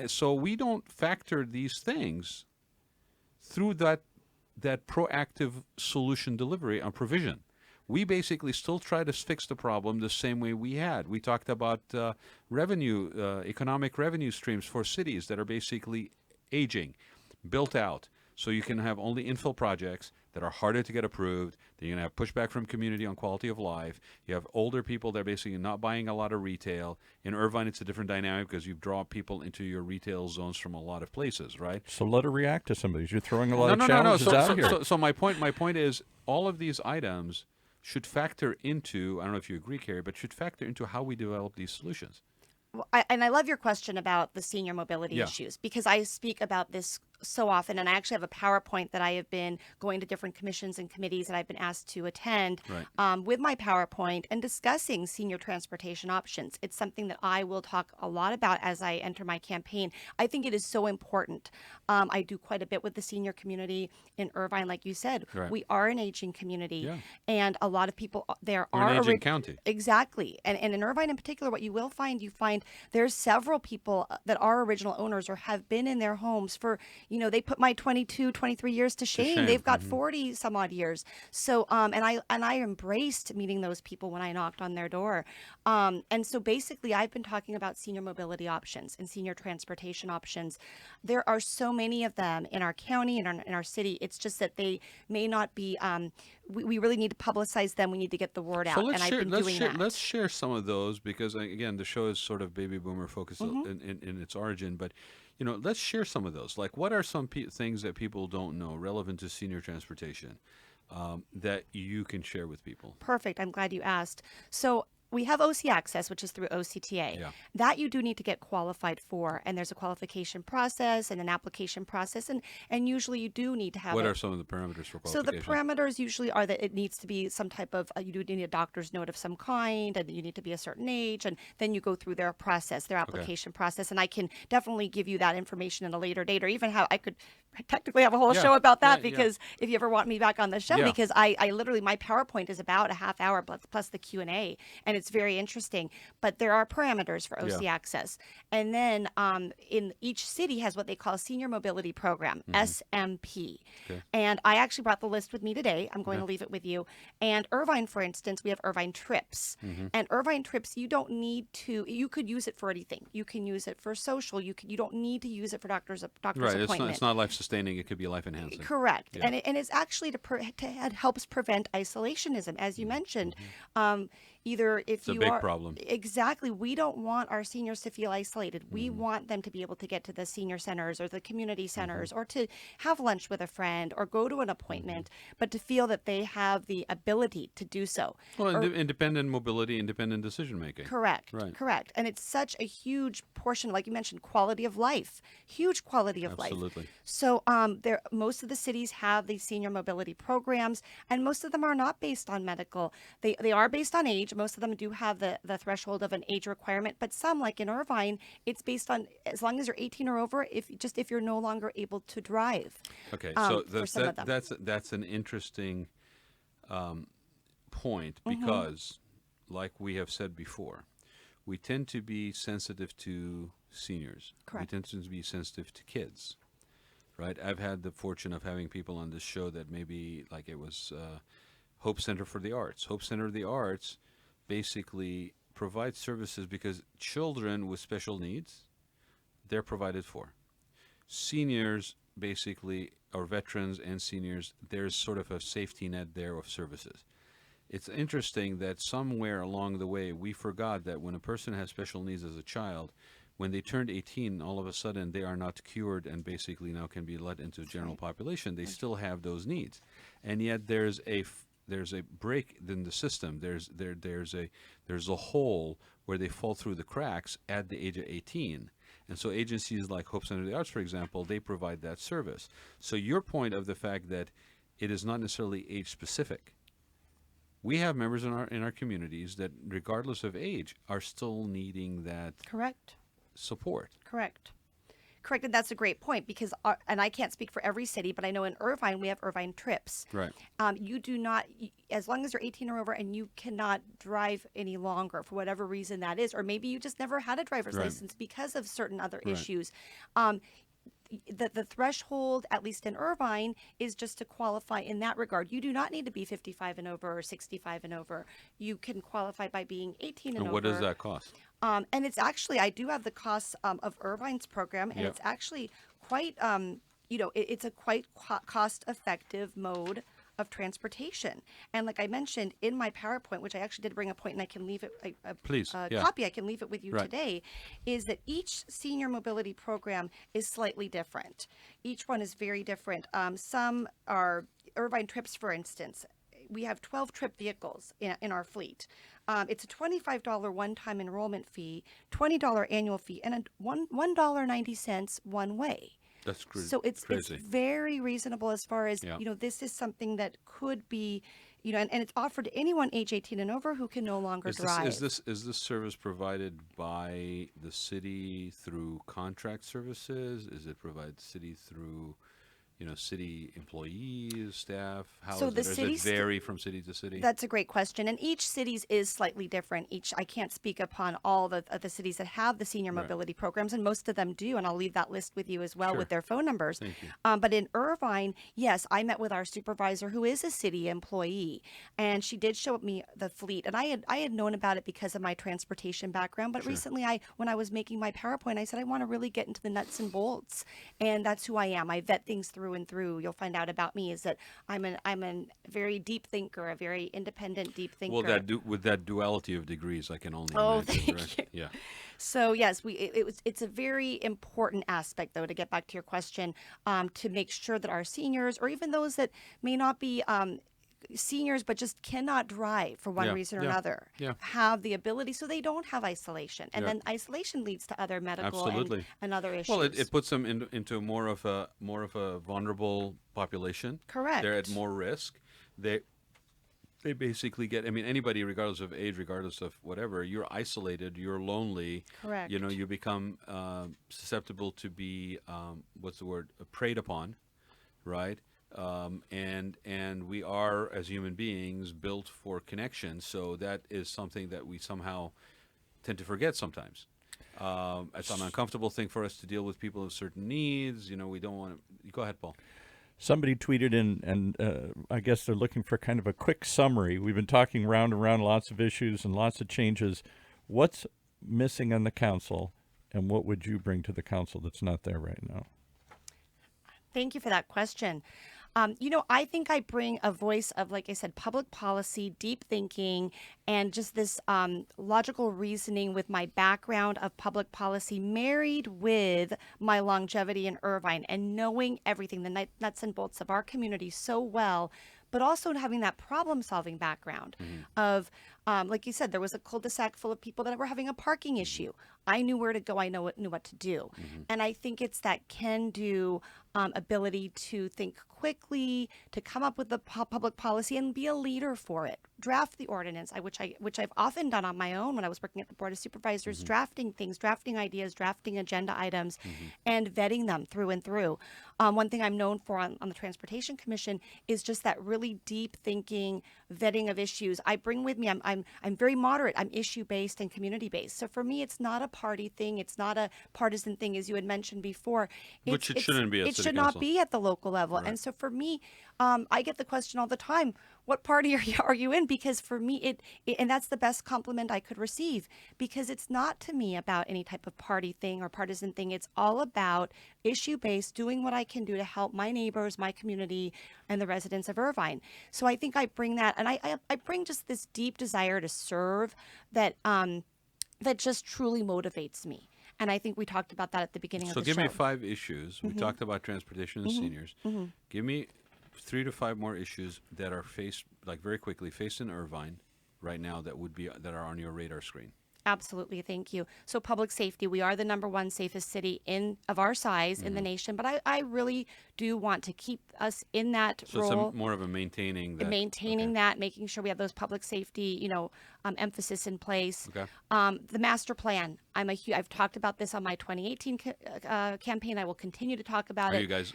so we don't factor these things through that proactive solution delivery and provision. We basically still try to fix the problem the same way we had. We talked about economic revenue streams for cities that are basically aging, built out, so you can have only infill projects that are harder to get approved. Then you're going to have pushback from community on quality of life. You have older people that are basically not buying a lot of retail. In Irvine, it's a different dynamic because you draw people into your retail zones from a lot of places, right? So let her react to some of these. You're throwing a lot of challenges out here. So my point is, all of these items should factor into, I don't know if you agree, Carrie, but should factor into how we develop these solutions. And I love your question about the senior mobility Yeah. issues, because I speak about this so often, and I actually have a PowerPoint that I have been going to different commissions and committees that I've been asked to attend Right. with my PowerPoint and discussing senior transportation options. It's something that I will talk a lot about as I enter my campaign. I think it is so important. I do quite a bit with the senior community in Irvine, like you said. Right. We are an aging community, Yeah. and a lot of people there We're are an aging county. Exactly. And in Irvine in particular, what you find there's several people that are original owners or have been in their homes for, they put my 22, 23 years to shame. shame. They've got 40 some odd years. So, and I embraced meeting those people when I knocked on their door. And so basically I've been talking about senior mobility options and senior transportation options. There are so many of them in our county and in our city. It's just that they may not be, we really need to publicize them. We need to get the word out. So let's And share. I've been Let's doing share. that. Let's share some of those because again, the show is sort of baby boomer focused in its origin. But let's share some of those. Like, what are some things that people don't know relevant to senior transportation that you can share with people? Perfect. I'm glad you asked. So we have OC Access, which is through OCTA. Yeah. That you do need to get qualified for, and there's a qualification process and an application process, and usually you do need to have. What are some of the parameters for So the qualification? parameters usually are that it needs to be some type of, you do need a doctor's note of some kind, and you need to be a certain age, and then you go through their process, their application process, and I can definitely give you that information at a later date, or even how I could technically have a whole Yeah. show about that, Yeah, yeah. because if you ever want me back on the show, Yeah. because I literally, my PowerPoint is about a half hour plus the Q&A, and it's very interesting. But there are parameters for OC Access. And then in each city has what they call a Senior Mobility Program, SMP. Okay. And I actually brought the list with me today. I'm going to leave it with you. And Irvine, for instance, we have Irvine Trips. And Irvine Trips, you don't need to, you could use it for anything. You can use it for social. You don't need to use it for doctor's Right. appointment. It's not life sustaining. It could be life enhancing. Correct. Yeah. And it's actually it helps prevent isolationism, as you mentioned. Either if It's a you big are problem. exactly, we don't want our seniors to feel isolated. We want them to be able to get to the senior centers or the community centers or to have lunch with a friend or go to an appointment, but to feel that they have the ability to do so. Well, independent mobility, independent decision making. Correct. Right. Correct. And it's such a huge portion, like you mentioned, quality of life, huge quality of life. Absolutely. So most of the cities have these senior mobility programs, and most of them are not based on medical. They are based on age. Most of them do have the threshold of an age requirement, but some, like in Irvine, it's based on as long as you're 18 or over, if you're no longer able to drive. Okay, for some of them. that's an interesting point because, like we have said before, we tend to be sensitive to seniors. Correct. We tend to be sensitive to kids, right? I've had the fortune of having people on this show that maybe, like it was Hope Center for the Arts. Hope Center of the Arts basically provides services because children with special needs, they're provided for. Seniors basically, or veterans and seniors, there's sort of a safety net there of services. It's interesting that somewhere along the way we forgot that when a person has special needs as a child, when they turned 18, all of a sudden they are not cured and basically now can be let into the general population. They still have those needs, and yet there's a break in the system. There's a hole where they fall through the cracks at the age of 18. And so agencies like Hope Center of the Arts, for example, they provide that service. So your point of the fact that it is not necessarily age specific. We have members in our communities that, regardless of age, are still needing that Correct. support. Correct. And that's a great point because, and I can't speak for every city, but I know in Irvine, we have Irvine Trips. Right. You do not, as long as you're 18 or over and you cannot drive any longer for whatever reason that is, or maybe you just never had a driver's Right. license because of certain other Right. issues. The threshold, at least in Irvine, is just to qualify in that regard. You do not need to be 55 and over or 65 and over. You can qualify by being 18 and And over. what does that cost? And it's actually, I do have the costs of Irvine's program, and Yep. it's actually quite, it's a quite cost-effective mode of transportation. And like I mentioned in my PowerPoint, which I actually did bring a point, and I can leave it, Please, yeah. copy, I can leave it with you Right. today, is that each senior mobility program is slightly different. Each one is very different. Some are Irvine Trips, for instance. We have 12 trip vehicles in our fleet. It's a $25 one-time enrollment fee, $20 annual fee, and a $1.90 one way. That's So it's crazy. very reasonable as far as, Yeah. this is something that could be, and it's offered to anyone age 18 and over who can no longer drive. Is this service provided by the city through contract services? Is it provided city through, city employees, staff? How So is the it? Or does city it vary from city to city? That's a great question, and each city's is slightly different. I can't speak upon all of the cities that have the senior Right. mobility programs, and most of them do. And I'll leave that list with you as well Sure. with their phone numbers. Thank you. But in Irvine, yes, I met with our supervisor, who is a city employee, and she did show me the fleet. And I had known about it because of my transportation background. But Sure. recently, when I was making my PowerPoint, I said I want to really get into the nuts and bolts, and that's who I am. I vet things through and through. You'll find out about me is that I'm a very deep thinker, a very independent deep thinker. Well, with that duality of degrees, I can only Oh, imagine. thank Right? you. Yeah. So yes, it's a very important aspect, though, to get back to your question, to make sure that our seniors, or even those that may not be seniors but just cannot drive for one Yeah, reason or yeah, another, yeah. have the ability, so they don't have isolation, and Yeah. then isolation leads to other medical Absolutely. and other issues. Well, it puts them into more of a vulnerable population. Correct. They're at more risk. They basically get. I mean, anybody, regardless of age, regardless of whatever, you're isolated. You're lonely. Correct. You become susceptible to be what's the word? Preyed upon, right? And we are, as human beings, built for connection. So that is something that we somehow tend to forget sometimes. It's an uncomfortable thing for us to deal with people with certain needs. We don't want to. Go ahead, Paul. Somebody tweeted in, and I guess they're looking for kind of a quick summary. We've been talking round and round, lots of issues and lots of changes. What's missing on the council, and what would you bring to the council that's not there right now? Thank you for that question. I think I bring a voice of, like I said, public policy, deep thinking, and just this logical reasoning with my background of public policy, married with my longevity in Irvine and knowing everything, the nuts and bolts of our community so well, but also having that problem-solving background of, like you said, there was a cul-de-sac full of people that were having a parking issue. I knew where to go. I knew what to do. And I think it's that can-do ability to think quickly, to come up with the public policy and be a leader for it. Draft the ordinance, which I've often done on my own when I was working at the Board of Supervisors, drafting things, drafting ideas, drafting agenda items, and vetting them through and through. One thing I'm known for on the Transportation Commission is just that really deep thinking, vetting of issues. I bring with me, I'm very moderate. I'm issue-based and community-based. So for me, it's not a party thing. It's not a partisan thing, as you had mentioned before. Which it shouldn't be at It city should council. not be at the local level. Right. And so for me, I get the question all the time, what party are you in? Because for me, and that's the best compliment I could receive, because it's not to me about any type of party thing or partisan thing. It's all about issue-based, doing what I can do to help my neighbors, my community, and the residents of Irvine. So I think I bring that, and I bring just this deep desire to serve that just truly motivates me. And I think we talked about that at the beginning of So the give show. me 5 issues. We talked about transportation and seniors. Give me 3 to 5 more issues that are faced in Irvine right now that are on your radar screen. Absolutely, thank you. So public safety, we are the #1 safest city of our size in the nation, but I really do want to keep us in that So role. it's more of a maintaining that. Maintaining okay. that, making sure we have those public safety, emphasis in place. Okay. The master plan. I've talked about this on my 2018 campaign. I will continue to talk about Are it. you guys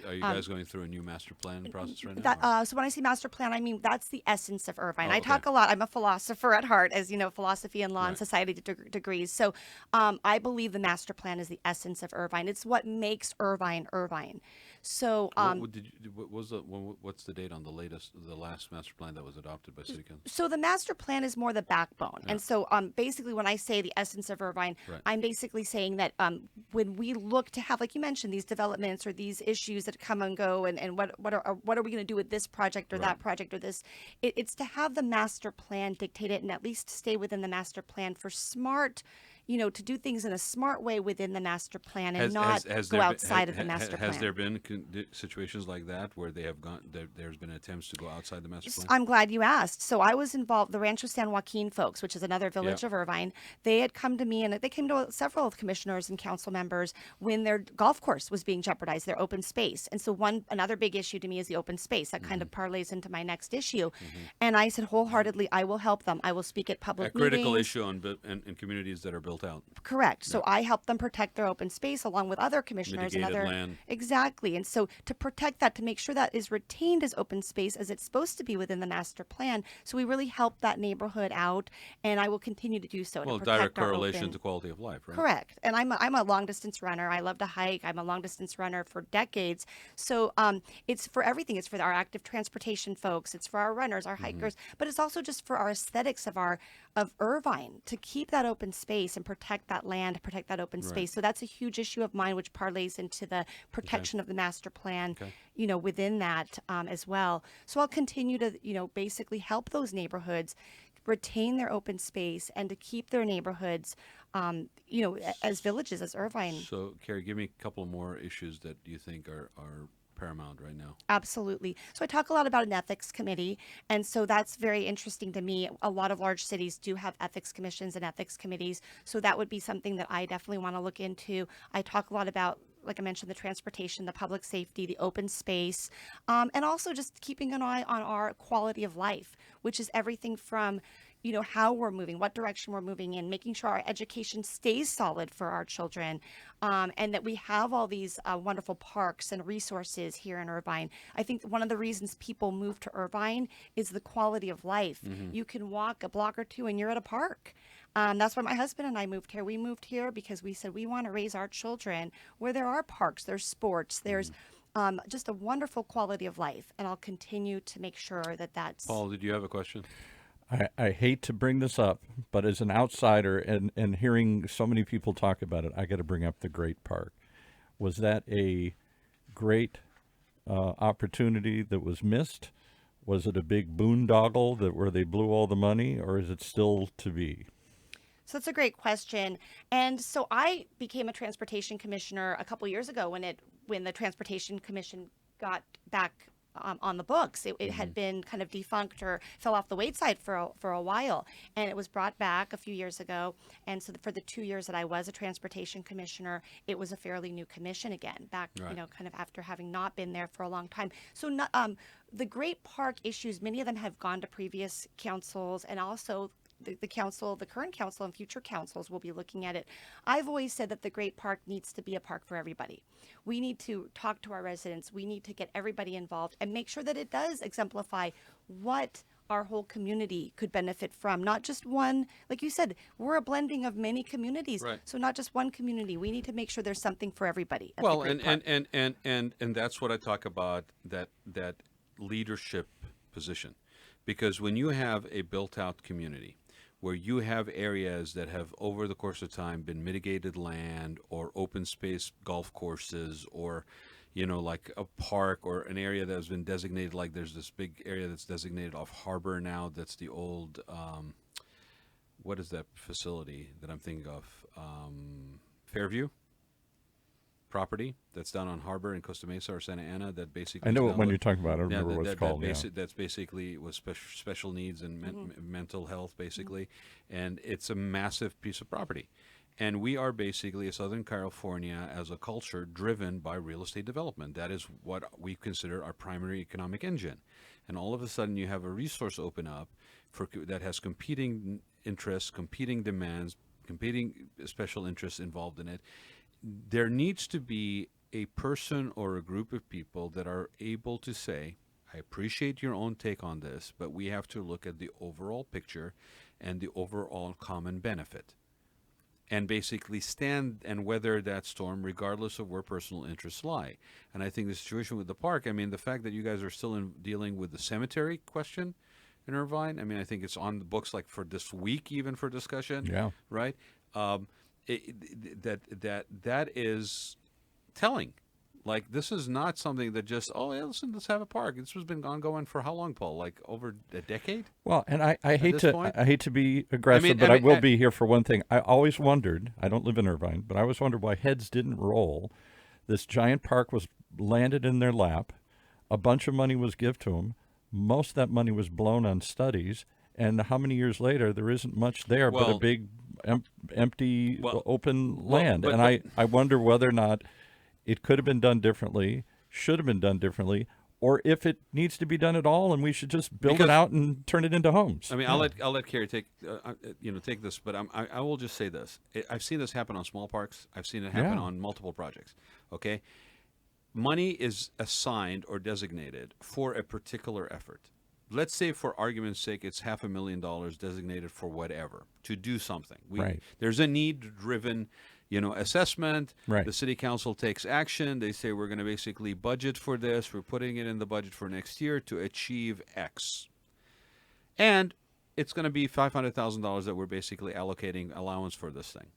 going through a new master plan process right now? So when I say master plan, I mean that's the essence of Irvine. Oh, I okay. talk a lot. I'm a philosopher at heart, as you know, philosophy and law and Right. society degrees. So I believe the master plan is the essence of Irvine. It's what makes Irvine Irvine. So what's the date on the last master plan that was adopted by City Council? So the master plan is more the backbone. And so basically when I say the essence of Irvine, Right. I'm basically saying that when we look to have, like you mentioned, these developments or these issues that come and go, and what are we going to do with this project or that project or this, it's to have the master plan dictate it and at least stay within the master plan for smart, to do things in a smart way within the master plan and Has not has go there outside of the master plan. has there been situations like that where they have gone there's been attempts to go outside the master plan? I'm glad you asked. So I was involved, the Rancho San Joaquin folks, which is another village Yeah. of Irvine. They had come to me, and they came to several commissioners and council members when their golf course was being jeopardized, their open space. And so another big issue to me is the open space. That kind of parlays into my next issue. And I said wholeheartedly, I will help them. I will speak at A public critical meetings. issue in communities that are built out. Correct. So I help them protect their open space along with other commissioners and Mitigated other land. exactly. And so to protect that, to make sure that is retained as open space as it's supposed to be within the master plan. So we really help that neighborhood out, and I will continue to do so. Well, to protect direct our correlation open- to quality of life, right? Correct. And I'm a long distance runner. I love to hike. I'm a long distance runner for decades. So it's for everything. It's for our active transportation folks. It's for our runners, our hikers, but it's also just for our aesthetics of Irvine, to keep that open space and protect that land, protect that open space. So that's a huge issue of mine, which parlays into the protection of the master plan, within that as well. So I'll continue to, basically help those neighborhoods retain their open space and to keep their neighborhoods, as villages, as Irvine. So, Carrie, give me a couple more issues that you think are paramount right now. Absolutely. So I talk a lot about an ethics committee, and so that's very interesting to me. A lot of large cities do have ethics commissions and ethics committees, so that would be something that I definitely want to look into. I talk a lot about, like I mentioned, the transportation, the public safety, the open space, and also just keeping an eye on our quality of life, which is everything from how we're moving, what direction we're moving in, making sure our education stays solid for our children, and that we have all these wonderful parks and resources here in Irvine. I think one of the reasons people move to Irvine is the quality of life. You can walk a block or two and you're at a park. That's why my husband and I moved here. We moved here because we said we want to raise our children where there are parks, there's sports, there's just a wonderful quality of life. And I'll continue to make sure that that's... Paul, did you have a question? I hate to bring this up, but as an outsider and hearing so many people talk about it, I got to bring up the Great Park. Was that a great opportunity that was missed? Was it a big boondoggle where they blew all the money, or is it still to be? So that's a great question. And so I became a transportation commissioner a couple years ago when the Transportation Commission got back on the books. It had been kind of defunct or fell off the wayside for a while, and it was brought back a few years ago. And so for the 2 years that I was a transportation commissioner, it was a fairly new commission again, back Right. kind of after having not been there for a long time. So the Great Park issues, many of them have gone to previous councils, and also the council, the current council and future councils will be looking at it. I've always said that the Great Park needs to be a park for everybody. We need to talk to our residents. We need to get everybody involved and make sure that it does exemplify what our whole community could benefit from, not just one. Like you said, we're a blending of many communities. Right. So not just one community. We need to make sure there's something for everybody. At the Well, Great Park. and that's what I talk about, that leadership position. Because when you have a built-out community where you have areas that have, over the course of time, been mitigated land or open space golf courses or, like a park or an area that has been designated, like there's this big area that's designated off Harbor now, that's the old, what is that facility that I'm thinking of? Fairview property that's down on Harbor in Costa Mesa or Santa Ana that basically I know is what now when the- you're talking about. I don't yeah, remember what it's called. that's basically was special needs and mental health, basically, and it's a massive piece of property. And we are basically, Southern California, as a culture, driven by real estate development. That is what we consider our primary economic engine. And all of a sudden, you have a resource open up that has competing interests, competing demands, competing special interests involved in it. There needs to be a person or a group of people that are able to say, I appreciate your own take on this, but we have to look at the overall picture and the overall common benefit, and basically stand and weather that storm regardless of where personal interests lie. And I think the situation with the park, I mean, the fact that you guys are still dealing with the cemetery question in Irvine, I mean, I think it's on the books like for this week even for discussion. Yeah. Right? That is telling. Like, this is not something that just, oh, yeah, listen, let's have a park. This has been ongoing for how long, Paul? Like over a decade? Well, and I hate this to point? I hate to be aggressive, but I mean, will be here for one thing. I always wondered. I don't live in Irvine, but I always wondered why heads didn't roll. This giant park was landed in their lap. A bunch of money was given to them. Most of that money was blown on studies. And how many years later, there isn't much there but a big empty open land. but- And I wonder whether or not it could have been done differently, should have been done differently, or if it needs to be done at all, and we should just build it out and turn it into homes. I mean, I'll let Carrie take take this, but I will just say this: I've seen this happen on small parks. I've seen it happen on multiple projects. Okay, money is assigned or designated for a particular effort. Let's say, for argument's sake, it's $500,000 designated for whatever to do something. Right. There's a need-driven, assessment. Right. The city council takes action. They say, we're going to basically budget for this. We're putting it in the budget for next year to achieve X. And it's going to be $500,000 that we're basically allocating allowance for this thing.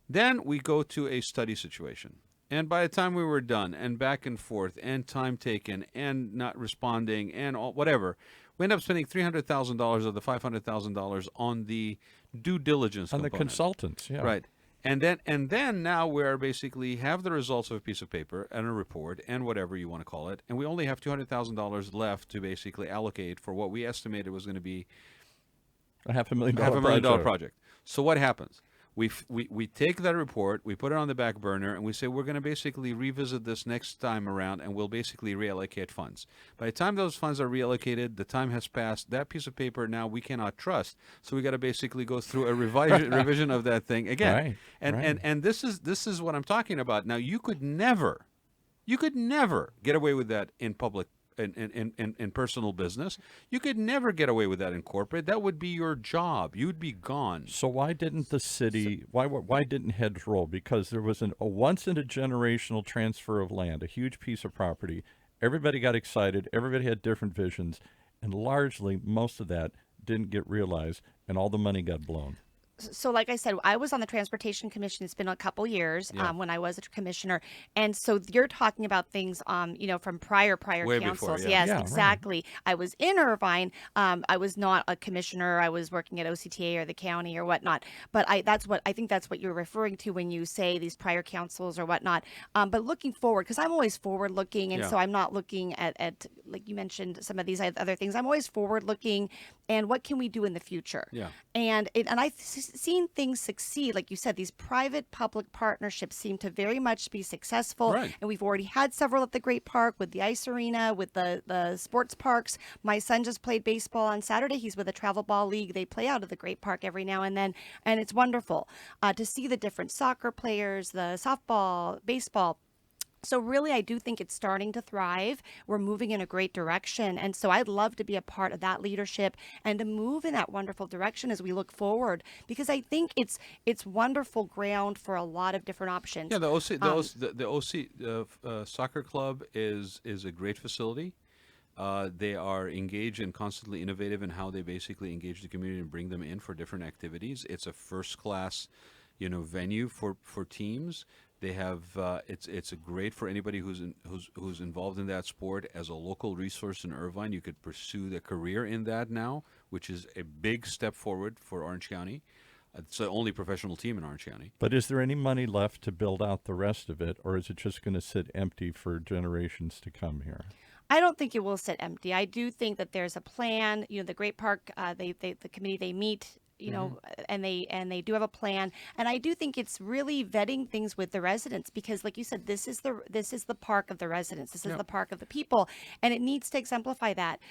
Then we go to a study situation. And by the time we were done, and back and forth, and time taken, and not responding, and whatever, we end up spending $300,000 of the $500,000 on the due diligence on the component. consultants, yeah. Right. And then now we're basically have the results of a piece of paper and a report and whatever you want to call it, and we only have $200,000 left to basically allocate for what we estimated was going to be a $500,000 $500,000 project. So what happens? We take that report, we put it on the back burner, and we say we're going to basically revisit this next time around, and we'll basically reallocate funds. By the time those funds are reallocated, the time has passed. That piece of paper now we cannot trust, so we got to basically go through a revision of that thing again. Right. And this is what I'm talking about. Now, you could never get away with that in public. In personal business, you could never get away with that in corporate. That would be your job. You'd be gone. So why didn't the city? Why didn't heads roll? Because there was a once in a generational transfer of land, a huge piece of property. Everybody got excited. Everybody had different visions, and largely most of that didn't get realized, and all the money got blown. So like I said, I was on the Transportation Commission. It's been a couple years when I was a commissioner. And so you're talking about things, from prior Way councils. before, yeah. Yes, exactly. Right. I was in Irvine. I was not a commissioner. I was working at OCTA or the county or whatnot. But I think that's what you're referring to when you say these prior councils or whatnot. But looking forward, because I'm always forward looking. And so I'm not looking at, like you mentioned, some of these other things. I'm always forward looking. And what can we do in the future? Yeah. And I've seen things succeed. Like you said, these private-public partnerships seem to very much be successful. Right. And we've already had several at the Great Park with the ice arena, with the sports parks. My son just played baseball on Saturday. He's with a travel ball league. They play out of the Great Park every now and then. And it's wonderful to see the different soccer players, the softball, baseball. So really, I do think it's starting to thrive. We're moving in a great direction. And so I'd love to be a part of that leadership and to move in that wonderful direction as we look forward, because I think it's wonderful ground for a lot of different options. Yeah, the OC soccer club is a great facility. They are engaged and constantly innovative in how they basically engage the community and bring them in for different activities. It's a first-class, venue for teams. They have it's a great for anybody who's involved in that sport as a local resource in Irvine. You could pursue the career in that now, which is a big step forward for Orange County. It's the only professional team in Orange County. But is there any money left to build out the rest of it, or is it just going to sit empty for generations to come here? I don't think it will sit empty. I do think that there's a plan. The Great Park, the committee, they meet. And they do have a plan, and I do think it's really vetting things with the residents, because, like you said, this is the park of the residents. This is the park of the people, and it needs to exemplify that.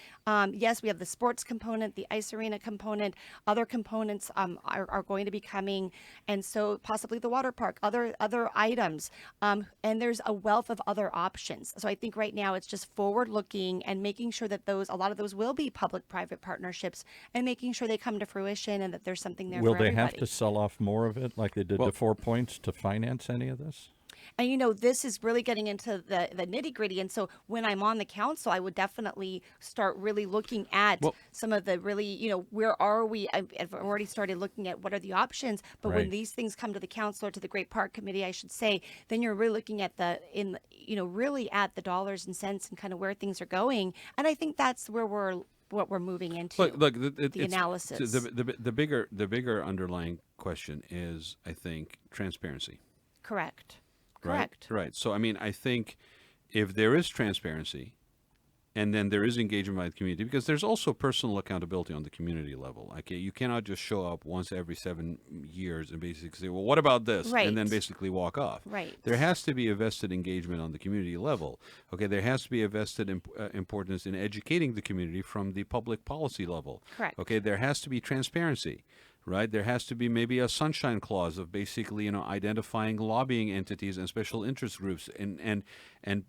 Yes, we have the sports component, the ice arena component, other components are going to be coming, and so possibly the water park, other items, and there's a wealth of other options. So I think right now it's just forward looking and making sure that a lot of those will be public-private partnerships, and making sure they come to fruition and that there's something there Will for they everybody. have to sell off more of it like they did the 4 Points to finance any of this? And this is really getting into the nitty gritty. And so when I'm on the council, I would definitely start really looking at Well, some of the really, where are we? I've already started looking at what are the options. But when Right. these things come to the council or to the Great Park Committee, I should say, then you're really looking at really at the dollars and cents and kind of where things are going. And I think that's where what we're moving into. look, The analysis. the bigger underlying question is, I think, transparency. Correct. Right? Correct. Right. So, I mean, I think if there is transparency and then there is engagement by the community, because there's also personal accountability on the community level. Okay, you cannot just show up once every 7 years and basically say, well, what about this? And then Right. basically walk off. Right. There has to be a vested engagement on the community level. Okay, there has to be a vested importance in educating the community from the public policy level. Correct. Okay, there has to be transparency. Right, there has to be maybe a sunshine clause of basically, identifying lobbying entities and special interest groups, and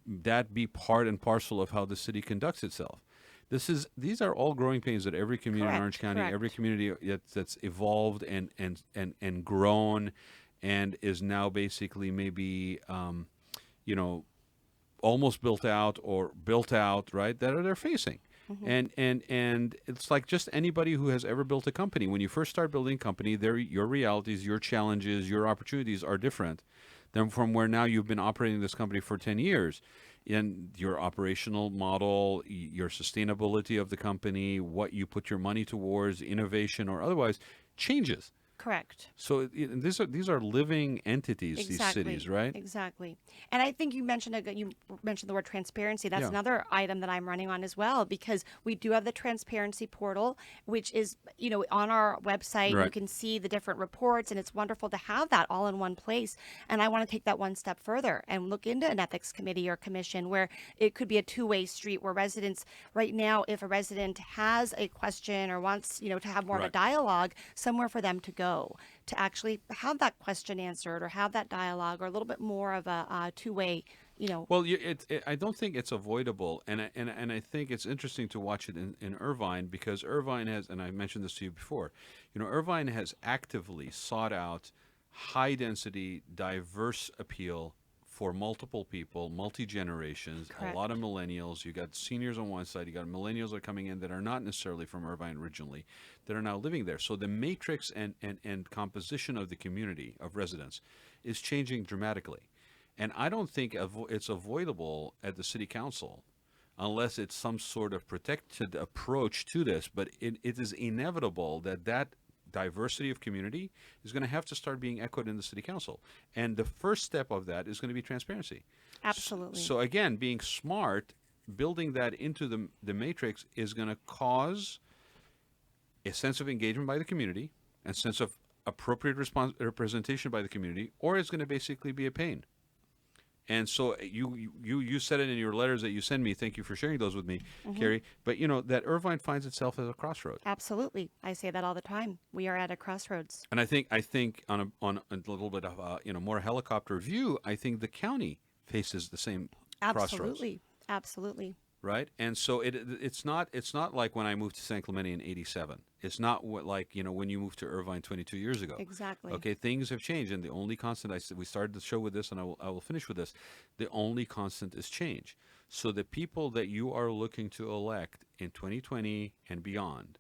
that be part and parcel of how the city conducts itself. These are all growing pains that every community in Orange Correct. County, every Correct. community that's evolved and grown, and is now basically maybe almost built out or built out, right? That they're facing. And it's like just anybody who has ever built a company. When you first start building a company, your realities, your challenges, your opportunities are different than from where now you've been operating this company for 10 years. And your operational model, your sustainability of the company, what you put your money towards, innovation or otherwise, changes. Correct. So these are living entities, Exactly. these cities, right? Exactly. And I think you mentioned the word transparency. That's Yeah. another item that I'm running on as well, because we do have the transparency portal, which is on our website. You Right. can see the different reports, and it's wonderful to have that all in one place. And I want to take that one step further and look into an ethics committee or commission where it could be a two-way street, where residents right now, if a resident has a question or wants to have more of a Right. dialogue, somewhere for them to go to actually have that question answered or have that dialogue, or a little bit more of a two-way, Well, I don't think it's avoidable, and I think it's interesting to watch it in Irvine, because Irvine has, and I mentioned this to you before, Irvine has actively sought out high density, diverse appeal for multiple people, multi generations, a lot of millennials. You got seniors on one side, you got millennials that are coming in that are not necessarily from Irvine originally, that are now living there. So the matrix and composition of the community of residents is changing dramatically. And I don't think it's avoidable at the city council unless it's some sort of protected approach to this. But it is inevitable that diversity of community is going to have to start being echoed in the city council. And the first step of that is going to be transparency. absolutely. So again, being smart, building that into the matrix is going to cause a sense of engagement by the community, a sense of appropriate representation by the community, or it's going to basically be a pain. And so you said it in your letters that you send me. Thank you for sharing those with me, Carrie. But that Irvine finds itself as a crossroad. Absolutely. I say that all the time. We are at a crossroads. And I think on a little bit of more helicopter view, I think the county faces the same crossroads. Absolutely. Absolutely. Right, and so it's not like when I moved to San Clemente in '87. It's not like when you moved to Irvine 22 years ago. Exactly. Okay, things have changed, and the only constant we started the show with this, and I will finish with this. The only constant is change. So the people that you are looking to elect in 2020 and beyond,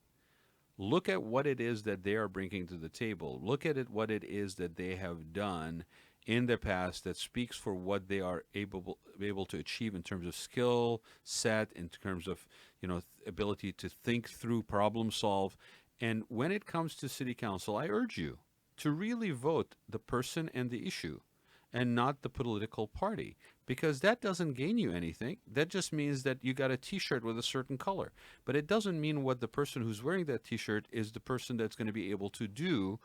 look at what it is that they are bringing to the table. Look at what it is that they have done in the past that speaks for what they are able to achieve in terms of skill set, in terms of ability to think through, problem solve. And when it comes to city council, I urge you to really vote the person and the issue, and not the political party, because that doesn't gain you anything. That just means that you got a T-shirt with a certain color, but it doesn't mean what the person who's wearing that T-shirt is the person that's going to be able to do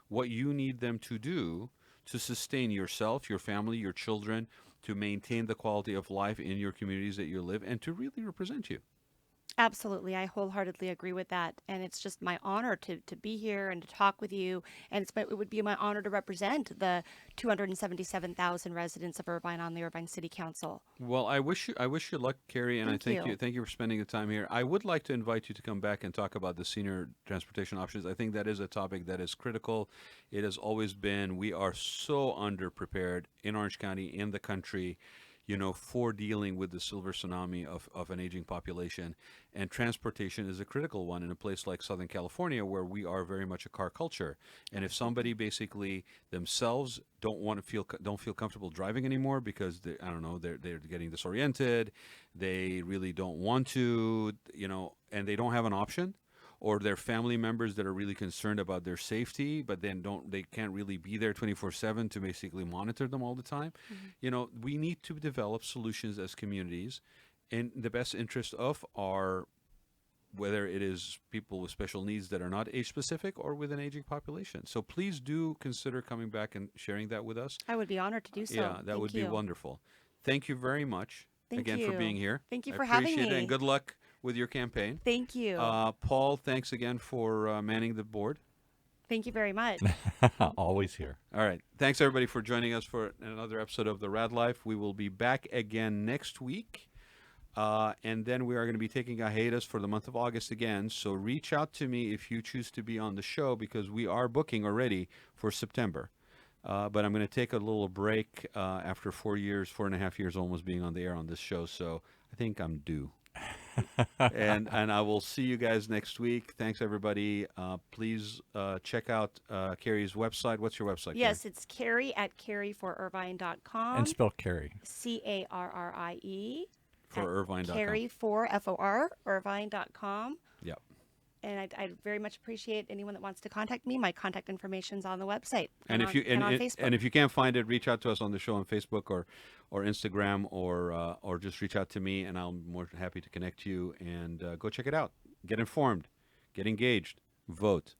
what you need them to do to sustain yourself, your family, your children, to maintain the quality of life in your communities that you live, and to really represent you. Absolutely. I wholeheartedly agree with that. And it's just my honor to be here and to talk with you. And it would be my honor to represent the 277,000 residents of Irvine on the Irvine City Council. Well, I wish you luck, Carrie, and I Thank you. thank you for spending the time here. I would like to invite you to come back and talk about the senior transportation options. I think that is a topic that is critical. It has always been. We are so underprepared in Orange County, in the country, for dealing with the silver tsunami of an aging population. And transportation is a critical one in a place like Southern California, where we are very much a car culture. And if somebody basically themselves don't feel comfortable driving anymore because I don't know, they're getting disoriented, they really don't want to, and they don't have an option, or their family members that are really concerned about their safety, but then they can't really be there 24/7 to basically monitor them all the time. We need to develop solutions as communities in the best interest of whether it is people with special needs that are not age specific or with an aging population. So please do consider coming back and sharing that with us. I would be honored to do so. Yeah, that Thank would be you. wonderful. Thank you very much Thank again for you. being here. Thank you I for having appreciate it, me. and good luck with your campaign. Thank you. Paul, thanks again for manning the board. Thank you very much. Always here. All right. Thanks, everybody, for joining us for another episode of the Raad Life. We will be back again next week. And then we are going to be taking a hiatus for the month of August again. So reach out to me if you choose to be on the show, because we are booking already for September. But I'm going to take a little break after 4.5 years almost being on the air on this show. So I think I'm due. and I will see you guys next week. Thanks, everybody. Please check out Carrie's website. What's your website? Yes, it's Carrie at carrieforirvine.com. And spell Carrie. Carrie. For Irvine.com. Carrie for FOR, Irvine.com. Yep. And I'd very much appreciate anyone that wants to contact me. My contact information's on the website And on Facebook. And if you can't find it, reach out to us on the show on Facebook or Instagram, or just reach out to me, and I'm more than happy to connect you. And go check it out. Get informed. Get engaged. Vote.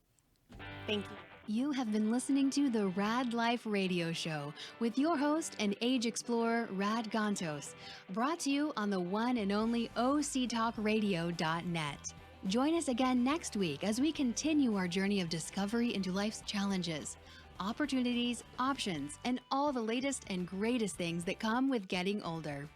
Thank you. You have been listening to the Raad Life radio show with your host and age explorer, Raad Gantos, brought to you on the one and only octalkradio.net. Join us again next week as we continue our journey of discovery into life's challenges, opportunities, options, and all the latest and greatest things that come with getting older.